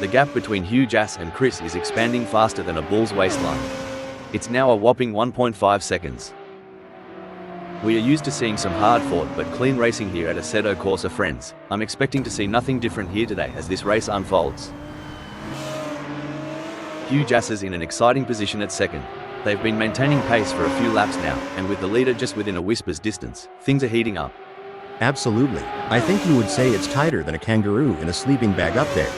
The gap between Hugh Jass and Chris is expanding faster than a bull's waistline. It's now a whopping 1.5 seconds. We are used to seeing some hard-fought but clean racing here at Assetto Corsa, friends. I'm expecting to see nothing different here today as this race unfolds. Hugh Jass is in an exciting position at second. They've been maintaining pace for a few laps now, and with the leader just within a whisper's distance, things are heating up. Absolutely. I think you would say it's tighter than a kangaroo in a sleeping bag up there.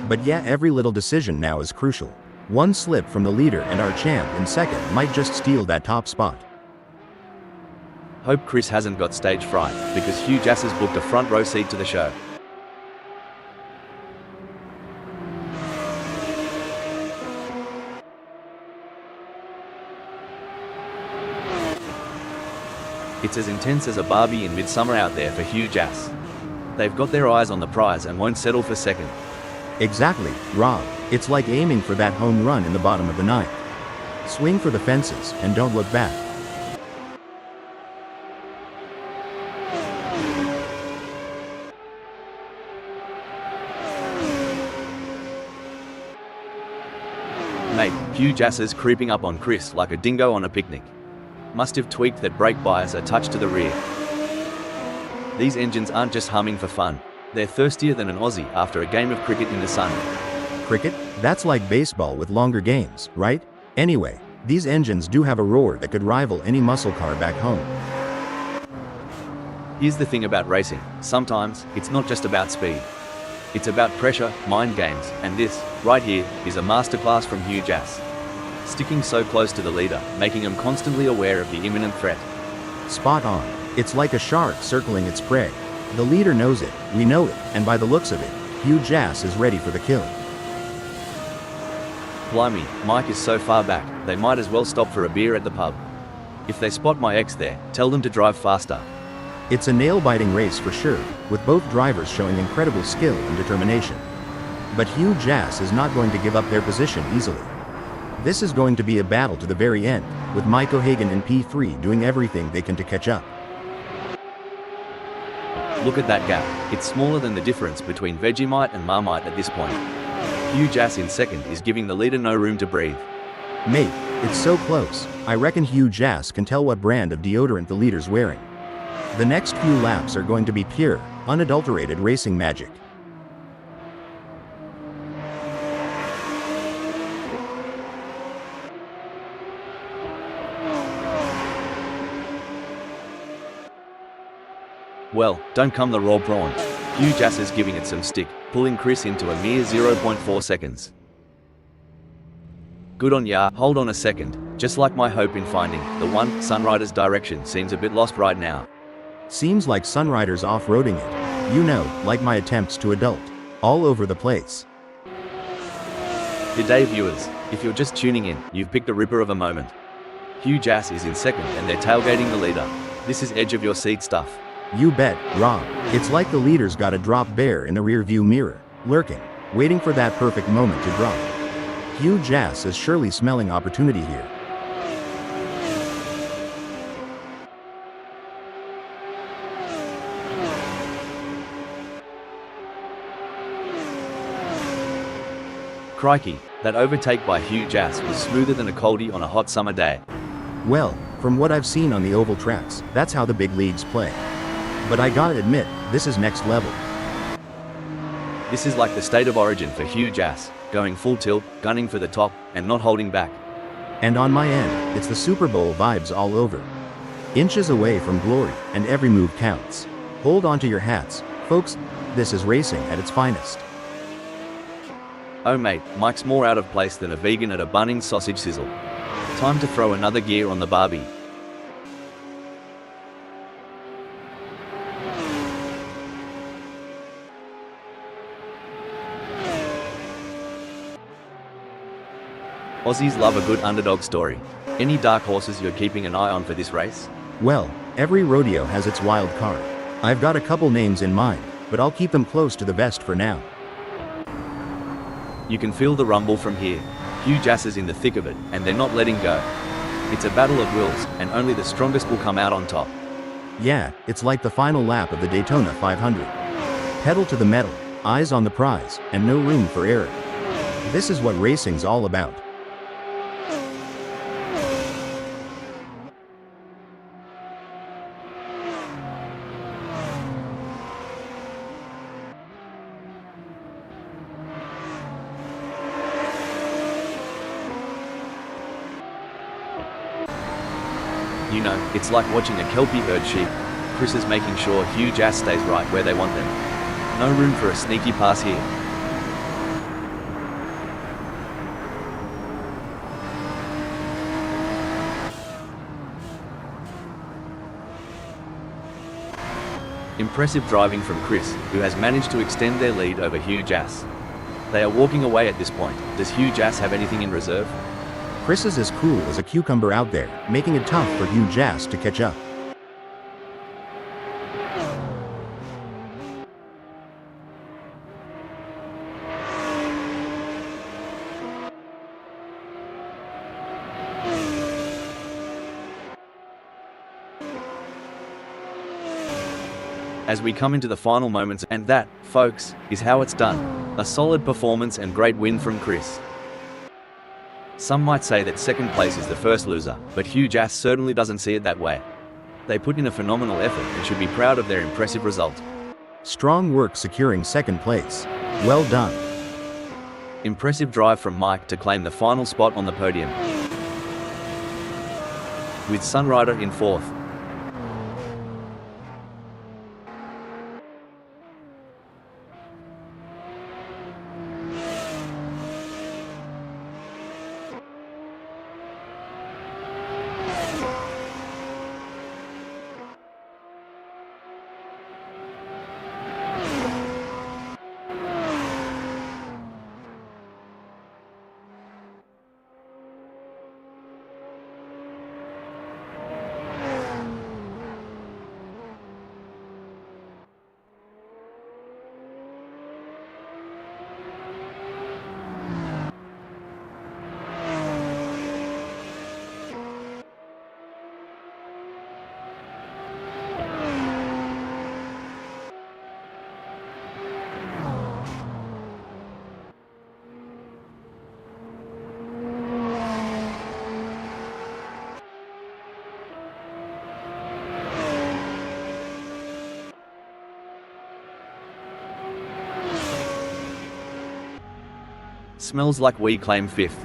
But yeah, every little decision now is crucial. One slip from the leader and our champ in second might just steal that top spot. Hope Chris hasn't got stage fright, because Hugh Jass has booked a front row seat to the show. It's as intense as a Barbie in Midsummer out there for Hugh Jass. They've got their eyes on the prize and won't settle for second. Exactly, Rob. It's like aiming for that home run in the bottom of the ninth. Swing for the fences and don't look back. Mate, Hugh Jass is creeping up on Chris like a dingo on a picnic. Must have tweaked that brake bias a touch to the rear. These engines aren't just humming for fun. They're thirstier than an Aussie after a game of cricket in the sun. Cricket? That's like baseball with longer games, right? Anyway, these engines do have a roar that could rival any muscle car back home. Here's the thing about racing. Sometimes, it's not just about speed. It's about pressure, mind games, and this, right here, is a masterclass from Hugh Jass. Sticking so close to the leader, making him constantly aware of the imminent threat. Spot on. It's like a shark circling its prey. The leader knows it, we know it, and by the looks of it, Hugh Jass is ready for the kill. Blimey, Mike is so far back, they might as well stop for a beer at the pub. If they spot my ex there, tell them to drive faster. It's a nail-biting race for sure, with both drivers showing incredible skill and determination. But Hugh Jass is not going to give up their position easily. This is going to be a battle to the very end, with Mike O'Hagan in P3 doing everything they can to catch up. Look at that gap. It's smaller than the difference between Vegemite and Marmite at this point. Hugh Jass in second is giving the leader no room to breathe. Mate, it's so close. I reckon Hugh Jass can tell what brand of deodorant the leader's wearing. The next few laps are going to be pure, unadulterated racing magic. Well, don't come the raw prawn. Hugh Jass is giving it some stick, pulling Chris into a mere 0.4 seconds. Good on ya. Hold on a second. Just like my hope in finding the one, Sunrider's direction seems a bit lost right now. Seems like Sunrider's off-roading it. You know, like my attempts to adult. All over the place. Good day, viewers. If you're just tuning in, you've picked a ripper of a moment. Hugh Jass is in second and they're tailgating the leader. This is edge of your seat stuff. You bet, Rob. It's like the leader's got a drop bear in the rear-view mirror, lurking, waiting for that perfect moment to drop. Hugh Jass is surely smelling opportunity here. Crikey, that overtake by Hugh Jass was smoother than a coldie on a hot summer day. Well, from what I've seen on the oval tracks, that's how the big leagues play. But I gotta admit, this is next level. This is like the state of origin for Hugh Jass, going full tilt, gunning for the top, and not holding back. And on my end, it's the Super Bowl vibes all over. Inches away from glory, and every move counts. Hold on to your hats, folks, this is racing at its finest. Oh mate, Mike's more out of place than a vegan at a Bunnings sausage sizzle. Time to throw another gear on the barbie. Aussies love a good underdog story. Any dark horses you're keeping an eye on for this race? Well, every rodeo has its wild card. I've got a couple names in mind, but I'll keep them close to the vest for now. You can feel the rumble from here. Hugh Jass is in the thick of it, and they're not letting go. It's a battle of wills, and only the strongest will come out on top. Yeah, it's like the final lap of the Daytona 500. Pedal to the metal, eyes on the prize, and no room for error. This is what racing's all about. You know, it's like watching a Kelpie herd sheep. Chris is making sure Hugh Jass stays right where they want them. No room for a sneaky pass here. Impressive driving from Chris, who has managed to extend their lead over Hugh Jass. They are walking away at this point. Does Hugh Jass have anything in reserve? Chris is as cool as a cucumber out there, making it tough for Hugh Jass to catch up. As we come into the final moments, and that, folks, is how it's done. A solid performance and great win from Chris. Some might say that second place is the first loser, but Hugh Jass certainly doesn't see it that way. They put in a phenomenal effort and should be proud of their impressive result. Strong work securing second place. Well done. Impressive drive from Mike to claim the final spot on the podium. With Sunrider in fourth. Smells like we claim fifth.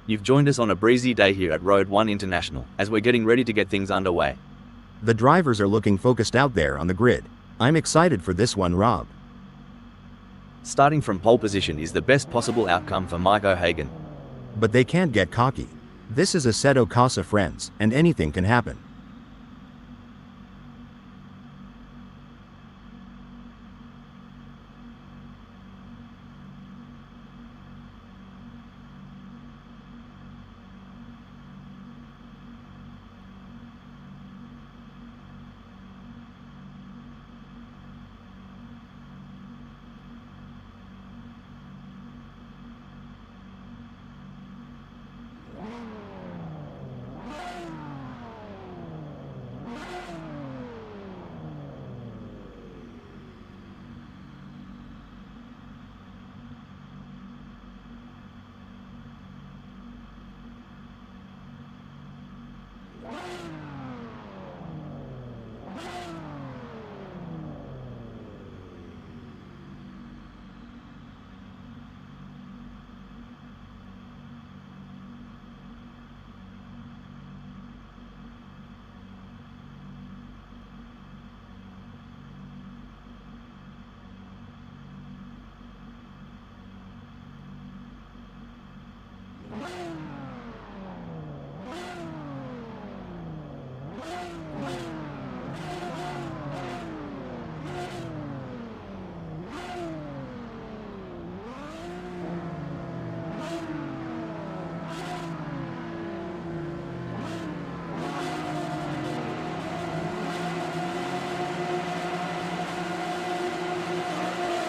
You've joined us on a breezy day here at Road 1 International, as we're getting ready to get things underway. The drivers are looking focused out there on the grid. I'm excited for this one, Rob. Starting from pole position is the best possible outcome for Mike O'Hagan. But they can't get cocky. This is Assetto Corsa, friends, and anything can happen.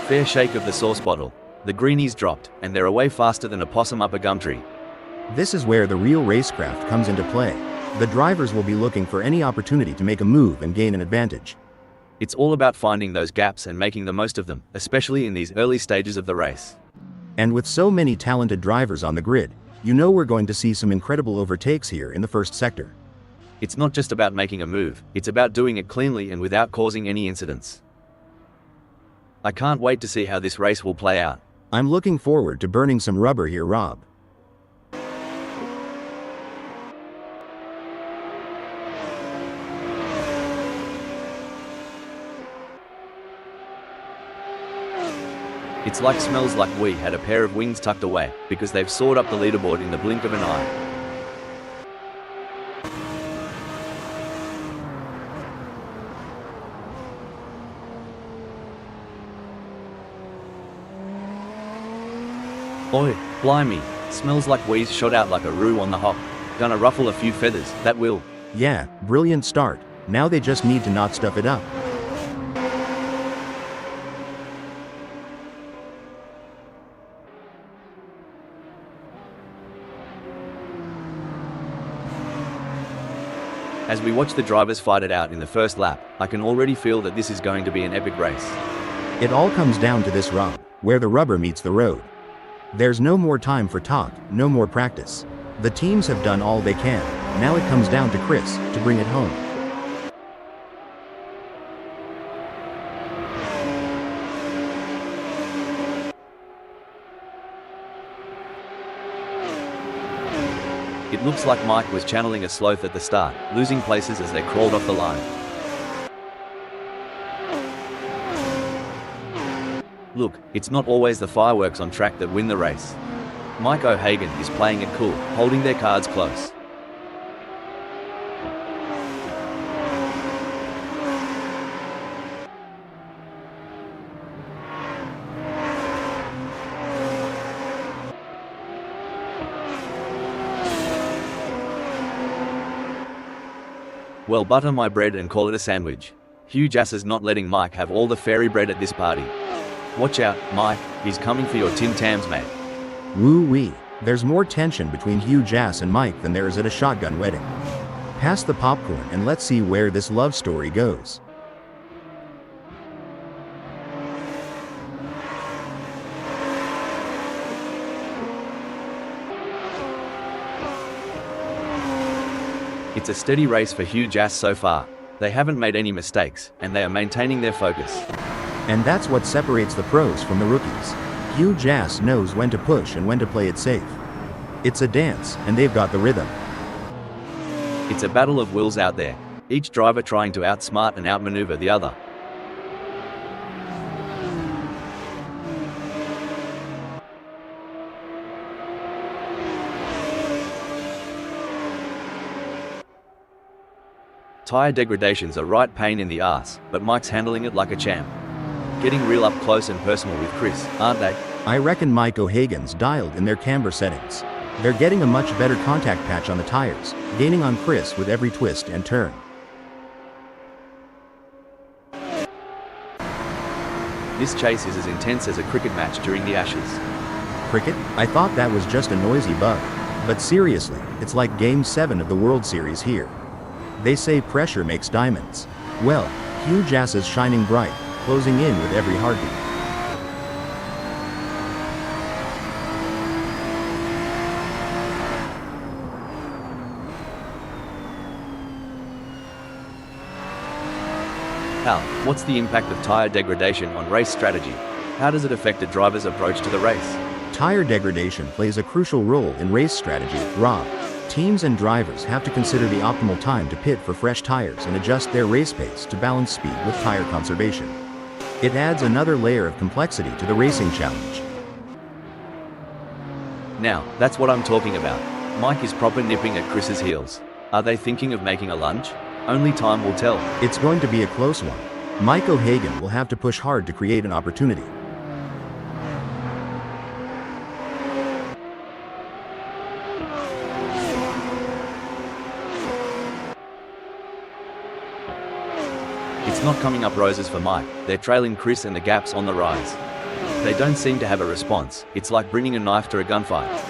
Fair shake of the sauce bottle. The greenies dropped, and they're away faster than a possum up a gum tree. This is where the real racecraft comes into play. The drivers will be looking for any opportunity to make a move and gain an advantage. It's all about finding those gaps and making the most of them, especially in these early stages of the race. And with so many talented drivers on the grid, you know we're going to see some incredible overtakes here in the first sector. It's not just about making a move, it's about doing it cleanly and without causing any incidents. I can't wait to see how this race will play out. I'm looking forward to burning some rubber here, Rob. It's like smells like we had a pair of wings tucked away, because they've soared up the leaderboard in the blink of an eye. Oi, blimey, smells like we's shot out like a roo on the hop. Gonna ruffle a few feathers, that will. Yeah, brilliant start. Now they just need to not stuff it up. As we watch the drivers fight it out in the first lap, I can already feel that this is going to be an epic race. It all comes down to this, Rob, where the rubber meets the road. There's no more time for talk, no more practice. The teams have done all they can. Now it comes down to Chris to bring it home. It looks like Mike was channeling a sloth at the start, losing places as they crawled off the line. Look, it's not always the fireworks on track that win the race. Mike O'Hagan is playing it cool, holding their cards close. Well, butter my bread and call it a sandwich. Hugh Jass is not letting Mike have all the fairy bread at this party. Watch out, Mike, he's coming for your Tim Tams, mate. Woo-wee. There's more tension between Hugh Jass and Mike than there is at a shotgun wedding. Pass the popcorn and let's see where this love story goes. It's a steady race for Hugh Jass so far. They haven't made any mistakes, and they are maintaining their focus. And that's what separates the pros from the rookies. Hugh Jass knows when to push and when to play it safe. It's a dance, and they've got the rhythm. It's a battle of wills out there, each driver trying to outsmart and outmaneuver the other. Tire degradation's a right pain in the ass, but Mike's handling it like a champ. Getting real up close and personal with Chris, aren't they? I reckon Mike O'Hagan's dialed in their camber settings. They're getting a much better contact patch on the tires, gaining on Chris with every twist and turn. This chase is as intense as a cricket match during the Ashes. Cricket? I thought that was just a noisy bug. But seriously, it's like Game 7 of the World Series here. They say pressure makes diamonds. Well, huge asses shining bright, closing in with every heartbeat. Hal, what's the impact of tire degradation on race strategy? How does it affect a driver's approach to the race? Tire degradation plays a crucial role in race strategy, Rob. Teams and drivers have to consider the optimal time to pit for fresh tires and adjust their race pace to balance speed with tire conservation. It adds another layer of complexity to the racing challenge. Now, that's what I'm talking about. Mike is proper nipping at Chris's heels. Are they thinking of making a lunge? Only time will tell. It's going to be a close one. Mike O'Hagan will have to push hard to create an opportunity. It's not coming up roses for Mike. They're trailing Chris and the gap's on the rise. They don't seem to have a response. It's like bringing a knife to a gunfight.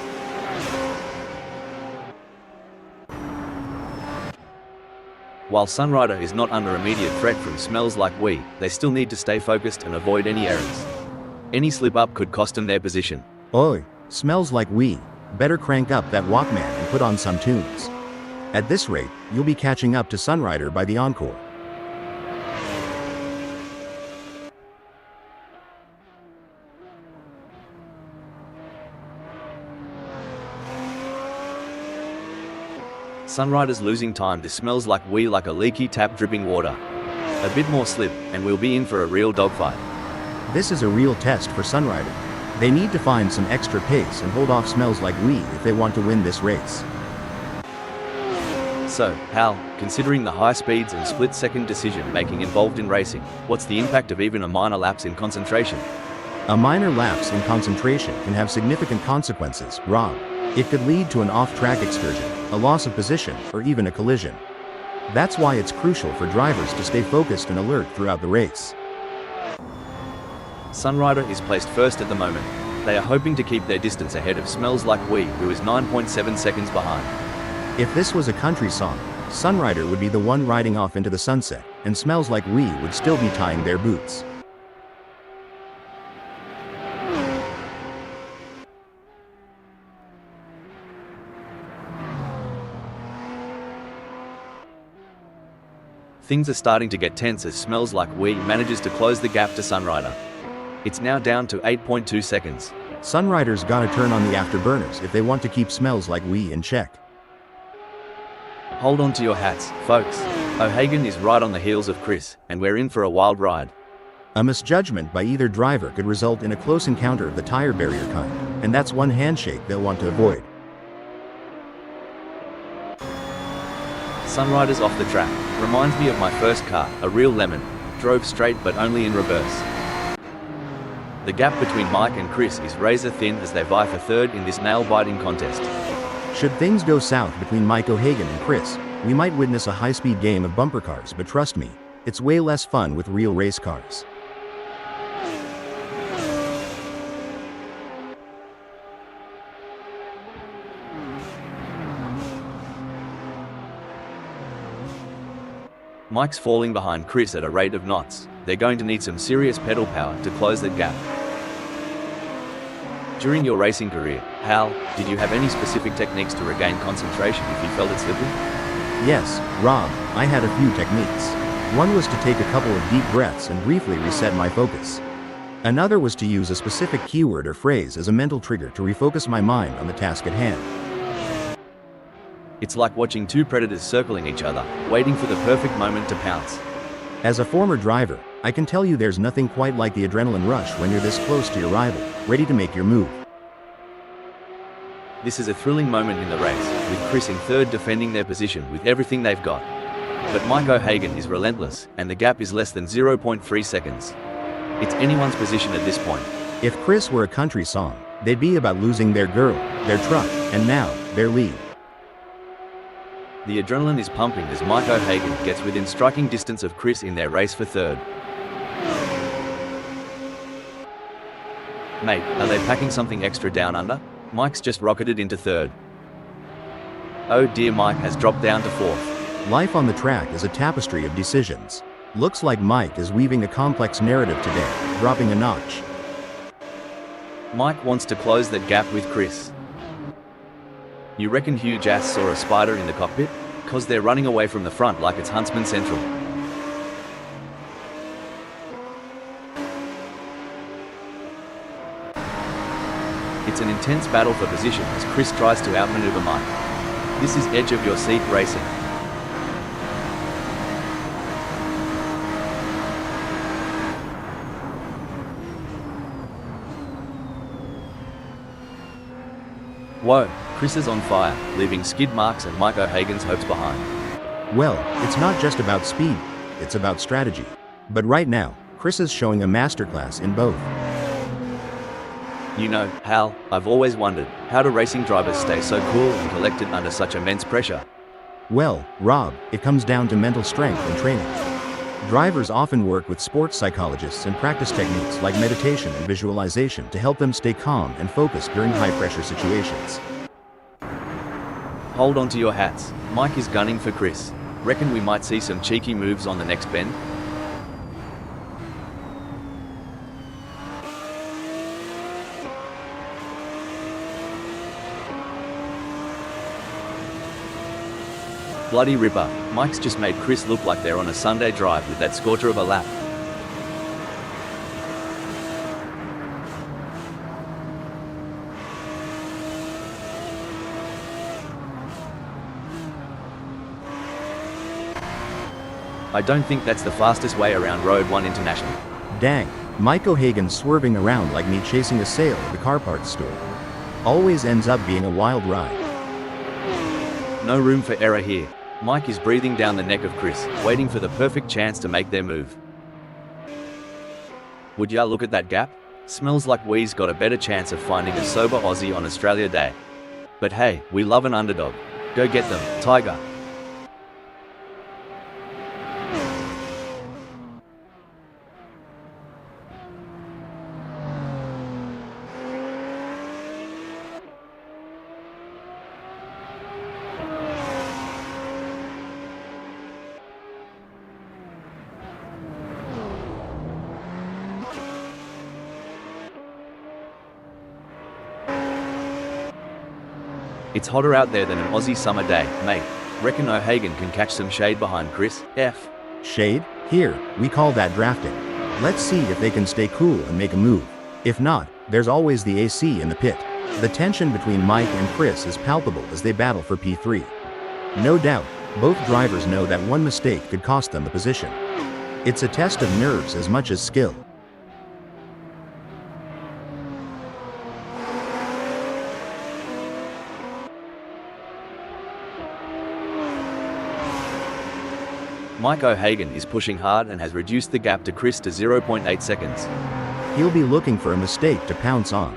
While Sunrider is not under immediate threat from smells like we, they still need to stay focused and avoid any errors. Any slip-up could cost them their position. Oi, smells like we. Better crank up that Walkman and put on some tunes. At this rate, you'll be catching up to Sunrider by the encore. Sunrider's losing time. This smells like we, like a leaky tap dripping water. A bit more slip, and we'll be in for a real dogfight. This is a real test for Sunrider. They need to find some extra pace and hold off smells like we if they want to win this race. So, Hal, considering the high speeds and split-second decision-making involved in racing, what's the impact of even a minor lapse in concentration? A minor lapse in concentration can have significant consequences, Rob. It could lead to an off-track excursion, a loss of position, or even a collision. That's why it's crucial for drivers to stay focused and alert throughout the race. Sunrider is placed first at the moment. They are hoping to keep their distance ahead of Smells Like We, who is 9.7 seconds behind. If this was a country song, Sunrider would be the one riding off into the sunset, and Smells Like We would still be tying their boots. Things are starting to get tense as Smells Like We manages to close the gap to Sunrider. It's now down to 8.2 seconds. Sunrider's gotta turn on the afterburners if they want to keep Smells Like We in check. Hold on to your hats, folks. O'Hagan is right on the heels of Chris, and we're in for a wild ride. A misjudgment by either driver could result in a close encounter of the tire barrier kind, and that's one handshake they'll want to avoid. Sunrider's off the track. Reminds me of my first car, a real lemon. Drove straight but only in reverse. The gap between Mike and Chris is razor thin as they vie for third in this nail-biting contest. Should things go south between Mike O'Hagan and Chris, we might witness a high-speed game of bumper cars, but trust me, it's way less fun with real race cars. Mike's falling behind Chris at a rate of knots. They're going to need some serious pedal power to close that gap. During your racing career, Hal, did you have any specific techniques to regain concentration if you felt it slipping? Yes, Rob, I had a few techniques. One was to take a couple of deep breaths and briefly reset my focus. Another was to use a specific keyword or phrase as a mental trigger to refocus my mind on the task at hand. It's like watching two predators circling each other, waiting for the perfect moment to pounce. As a former driver, I can tell you there's nothing quite like the adrenaline rush when you're this close to your rival, ready to make your move. This is a thrilling moment in the race, with Chris in third defending their position with everything they've got. But Mike O'Hagan is relentless, and the gap is less than 0.3 seconds. It's anyone's position at this point. If Chris were a country song, they'd be about losing their girl, their truck, and now, their lead. The adrenaline is pumping as Mike O'Hagan gets within striking distance of Chris in their race for third. Mate, are they packing something extra down under? Mike's just rocketed into third. Oh dear, Mike has dropped down to fourth. Life on the track is a tapestry of decisions. Looks like Mike is weaving a complex narrative today, dropping a notch. Mike wants to close that gap with Chris. You reckon huge ass saw a spider in the cockpit? 'Cause they're running away from the front like it's Huntsman Central. It's an intense battle for position as Chris tries to outmaneuver Mike. This is edge of your seat racing. Whoa, Chris is on fire, leaving skid marks and Mike O'Hagan's hopes behind. Well, it's not just about speed, it's about strategy. But right now, Chris is showing a masterclass in both. You know, Hal, I've always wondered, how do racing drivers stay so cool and collected under such immense pressure? Well, Rob, it comes down to mental strength and training. Drivers often work with sports psychologists and practice techniques like meditation and visualization to help them stay calm and focused during high-pressure situations. Hold on to your hats. Mike is gunning for Chris. Reckon we might see some cheeky moves on the next bend? Bloody ripper, Mike's just made Chris look like they're on a Sunday drive with that scorcher of a lap. I don't think that's the fastest way around Road 1 International. Dang, Mike O'Hagan's swerving around like me chasing a sale at the car parts store. Always ends up being a wild ride. No room for error here. Mike is breathing down the neck of Chris, waiting for the perfect chance to make their move. Would ya look at that gap? Smells like we's got a better chance of finding a sober Aussie on Australia Day. But hey, we love an underdog. Go get them, Tiger. It's hotter out there than an Aussie summer day, mate. Reckon O'Hagan can catch some shade behind Chris? F. Shade? Here, we call that drafting. Let's see if they can stay cool and make a move. If not, there's always the AC in the pit. The tension between Mike and Chris is palpable as they battle for P3. No doubt, both drivers know that one mistake could cost them the position. It's a test of nerves as much as skill. Mike O'Hagan is pushing hard and has reduced the gap to Chris to 0.8 seconds. He'll be looking for a mistake to pounce on.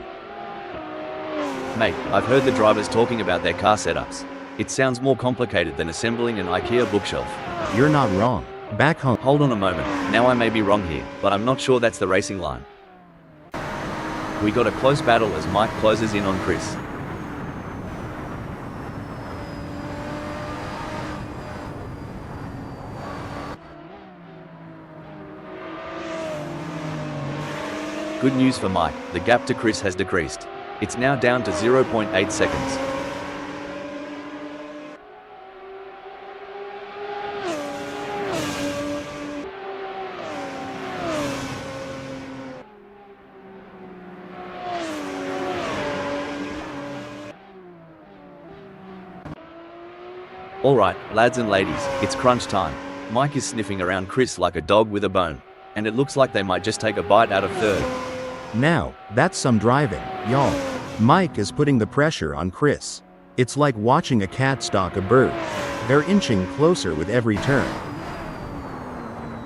Mate, I've heard the drivers talking about their car setups. It sounds more complicated than assembling an IKEA bookshelf. You're not wrong. Back home. Hold on a moment, now I may be wrong here, but I'm not sure that's the racing line. We got a close battle as Mike closes in on Chris. Good news for Mike, the gap to Chris has decreased. It's now down to 0.8 seconds. Alright, lads and ladies, it's crunch time. Mike is sniffing around Chris like a dog with a bone. And it looks like they might just take a bite out of third. Now, that's some driving, y'all. Mike is putting the pressure on Chris. It's like watching a cat stalk a bird. They're inching closer with every turn.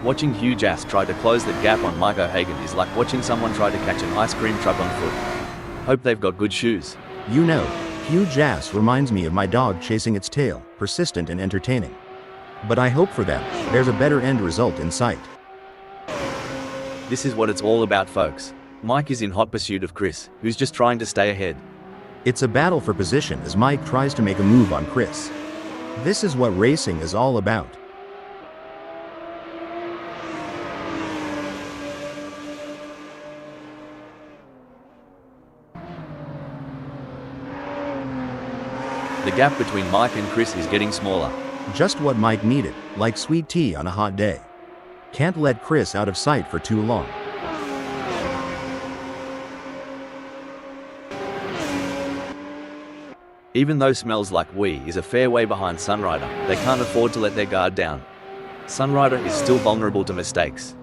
Watching Hugh Jass try to close the gap on Mike O'Hagan is like watching someone try to catch an ice cream truck on foot. Hope they've got good shoes. You know, Hugh Jass reminds me of my dog chasing its tail, persistent and entertaining. But I hope for them, there's a better end result in sight. This is what it's all about, folks. Mike is in hot pursuit of Chris, who's just trying to stay ahead. It's a battle for position as Mike tries to make a move on Chris. This is what racing is all about. The gap between Mike and Chris is getting smaller. Just what Mike needed, like sweet tea on a hot day. Can't let Chris out of sight for too long. Even though Smells Like We is a fair way behind Sunrider, they can't afford to let their guard down. Sunrider is still vulnerable to mistakes.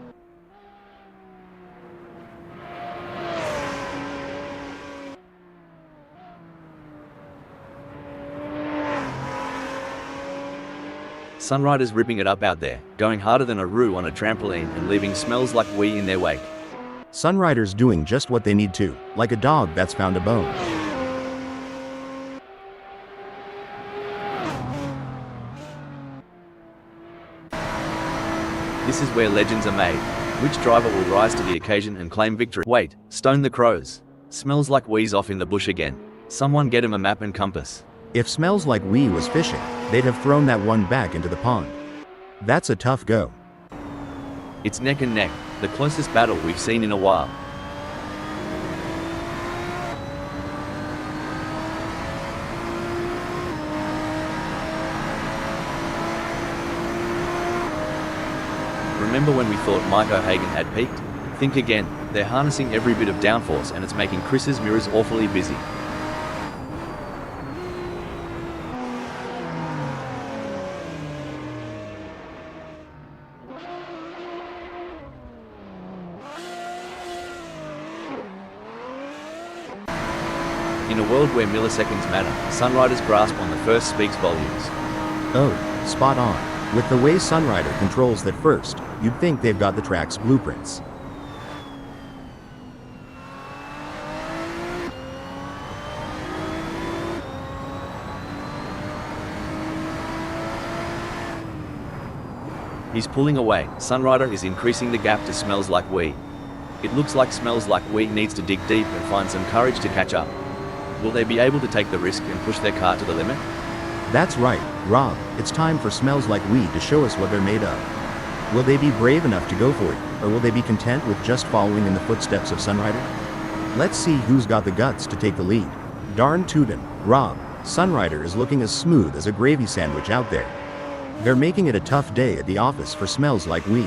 Sunrider's ripping it up out there, going harder than a roo on a trampoline and leaving Smells Like We in their wake. Sunrider's doing just what they need to, like a dog that's found a bone. This is where legends are made. Which driver will rise to the occasion and claim victory? Wait, stone the crows. Smells like We's off in the bush again. Someone get him a map and compass. If Smells Like We was fishing, they'd have thrown that one back into the pond. That's a tough go. It's neck and neck, the closest battle we've seen in a while. Remember when we thought Mike O'Hagan had peaked? Think again, they're harnessing every bit of downforce and it's making Chris's mirrors awfully busy. In a world where milliseconds matter, Sunrider's grasp on the first speaks volumes. Oh, spot on. With the way Sunrider controls that first, you'd think they've got the track's blueprints. He's pulling away. Sunrider is increasing the gap to Smells Like We. It looks like Smells Like We needs to dig deep and find some courage to catch up. Will they be able to take the risk and push their car to the limit? That's right, Rob, it's time for Smells Like We to show us what they're made of. Will they be brave enough to go for it, or will they be content with just following in the footsteps of Sunrider? Let's see who's got the guts to take the lead. Darn tootin', Rob, Sunrider is looking as smooth as a gravy sandwich out there. They're making it a tough day at the office for Smells Like We.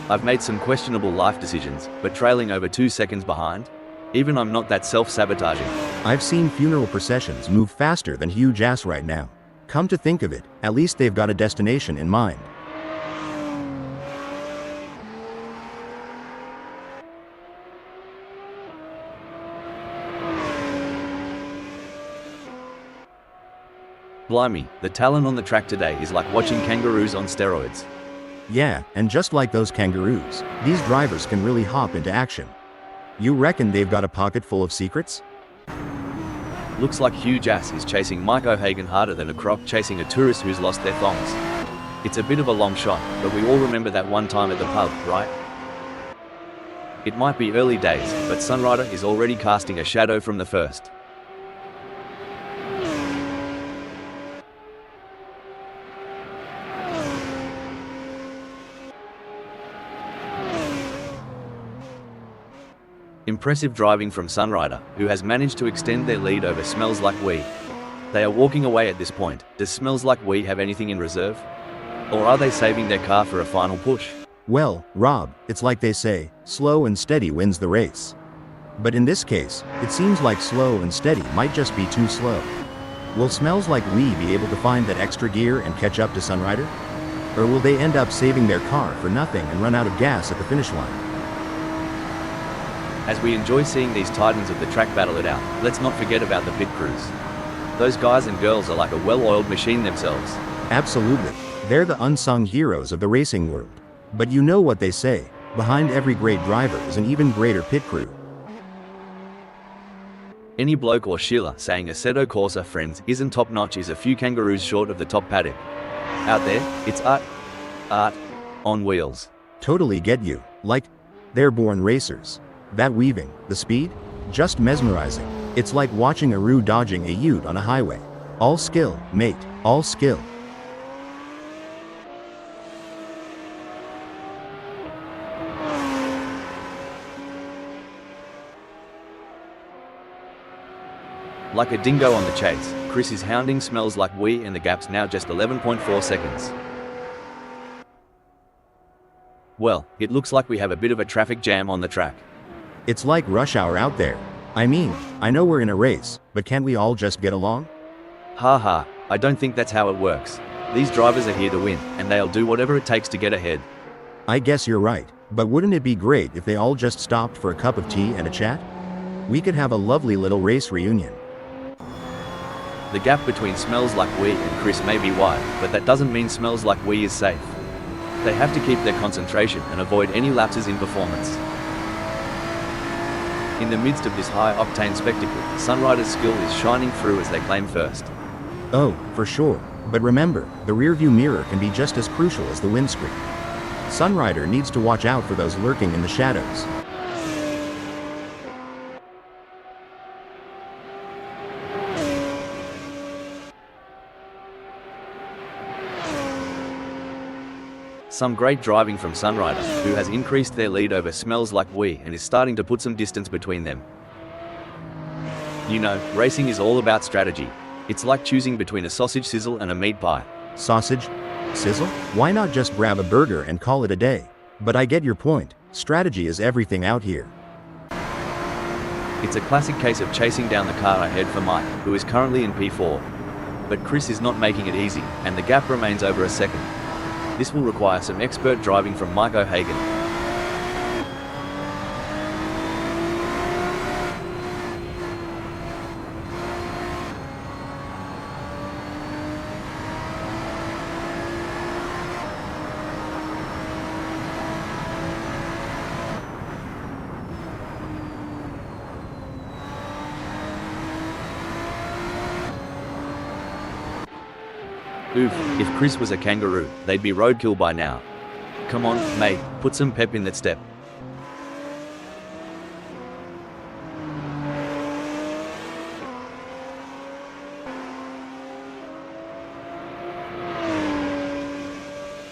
I've made some questionable life decisions, but trailing over 2 seconds behind? Even I'm not that self-sabotaging. I've seen funeral processions move faster than Hugh Jass right now. Come to think of it, at least they've got a destination in mind. Blimey, the talent on the track today is like watching kangaroos on steroids. Yeah, and just like those kangaroos, these drivers can really hop into action. You reckon they've got a pocket full of secrets? Looks like Hugh Jass is chasing Mike O'Hagan harder than a croc chasing a tourist who's lost their thongs. It's a bit of a long shot, but we all remember that one time at the pub, right? It might be early days, but Sunrider is already casting a shadow from the first. Impressive driving from Sunrider, who has managed to extend their lead over Smells Like We. They are walking away at this point. Does Smells Like We have anything in reserve? Or are they saving their car for a final push? Well, Rob, it's like they say, slow and steady wins the race. But in this case, it seems like slow and steady might just be too slow. Will Smells Like We be able to find that extra gear and catch up to Sunrider? Or will they end up saving their car for nothing and run out of gas at the finish line? As we enjoy seeing these titans of the track battle it out, let's not forget about the pit crews. Those guys and girls are like a well-oiled machine themselves. Absolutely. They're the unsung heroes of the racing world. But you know what they say, behind every great driver is an even greater pit crew. Any bloke or Sheila saying Assetto Corsa friends isn't top-notch is a few kangaroos short of the top paddock. Out there, it's art, on wheels. Totally get you. Like, they're born racers. That weaving, the speed, just mesmerizing. It's like watching a Roo dodging a ute on a highway. All skill, mate, all skill. Like a dingo on the chase, Chris is hounding Smells Like We and the gap's now just 11.4 seconds. Well, it looks like we have a bit of a traffic jam on the track. It's like rush hour out there. I mean, I know we're in a race, but can't we all just get along? Haha, I don't think that's how it works. These drivers are here to win, and they'll do whatever it takes to get ahead. I guess you're right, but wouldn't it be great if they all just stopped for a cup of tea and a chat? We could have a lovely little race reunion. The gap between Smells Like We and Chris may be wide, but that doesn't mean Smells Like We is safe. They have to keep their concentration and avoid any lapses in performance. In the midst of this high-octane spectacle, Sunrider's skill is shining through as they claim first. Oh, for sure. But remember, the rearview mirror can be just as crucial as the windscreen. Sunrider needs to watch out for those lurking in the shadows. Some great driving from Sunrider, who has increased their lead over Smells Like We and is starting to put some distance between them. You know, racing is all about strategy. It's like choosing between a sausage sizzle and a meat pie. Sausage? Sizzle? Why not just grab a burger and call it a day? But I get your point. Strategy is everything out here. It's a classic case of chasing down the car ahead for Mike, who is currently in P4. But Chris is not making it easy, and the gap remains over a second. This will require some expert driving from Mike O'Hagan. Oof, if Chris was a kangaroo, they'd be roadkill by now. Come on, mate, put some pep in that step.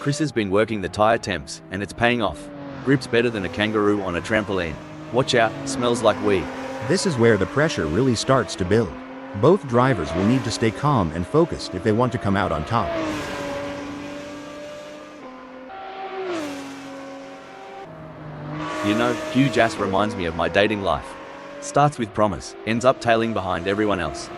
Chris has been working the tyre temps, and it's paying off. Grip's better than a kangaroo on a trampoline. Watch out, Smells Like We. This is where the pressure really starts to build. Both drivers will need to stay calm and focused if they want to come out on top. You know, huge ass reminds me of my dating life. Starts with promise, ends up tailing behind everyone else.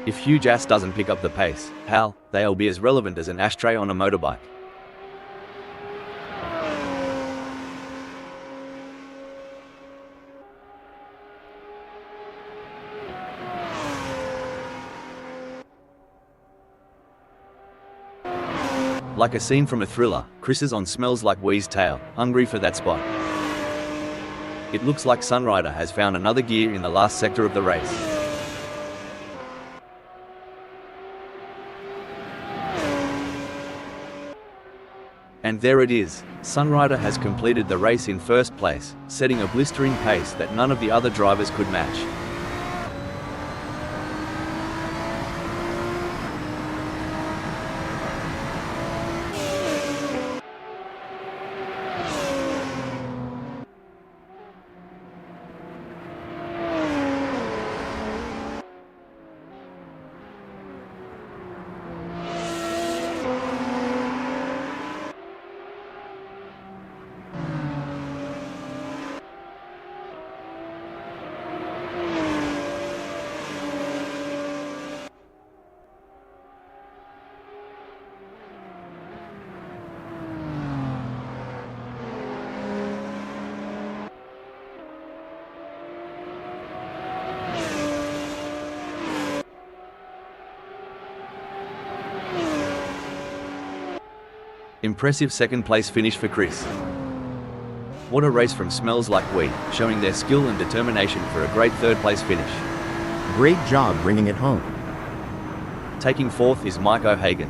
If huge ass doesn't pick up the pace, hell, they'll be as relevant as an ashtray on a motorbike. Like a scene from a thriller, Chris is on Smells Like We's tail, hungry for that spot. It looks like Sunrider has found another gear in the last sector of the race. And there it is, Sunrider has completed the race in first place, setting a blistering pace that none of the other drivers could match. Impressive second place finish for Chris. What a race from Smells Like Weed, showing their skill and determination for a great third place finish. Great job bringing it home. Taking fourth is Mike O'Hagan.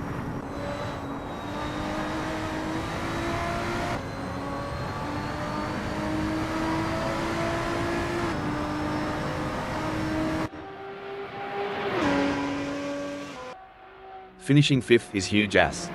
Finishing fifth is Hugh Jass.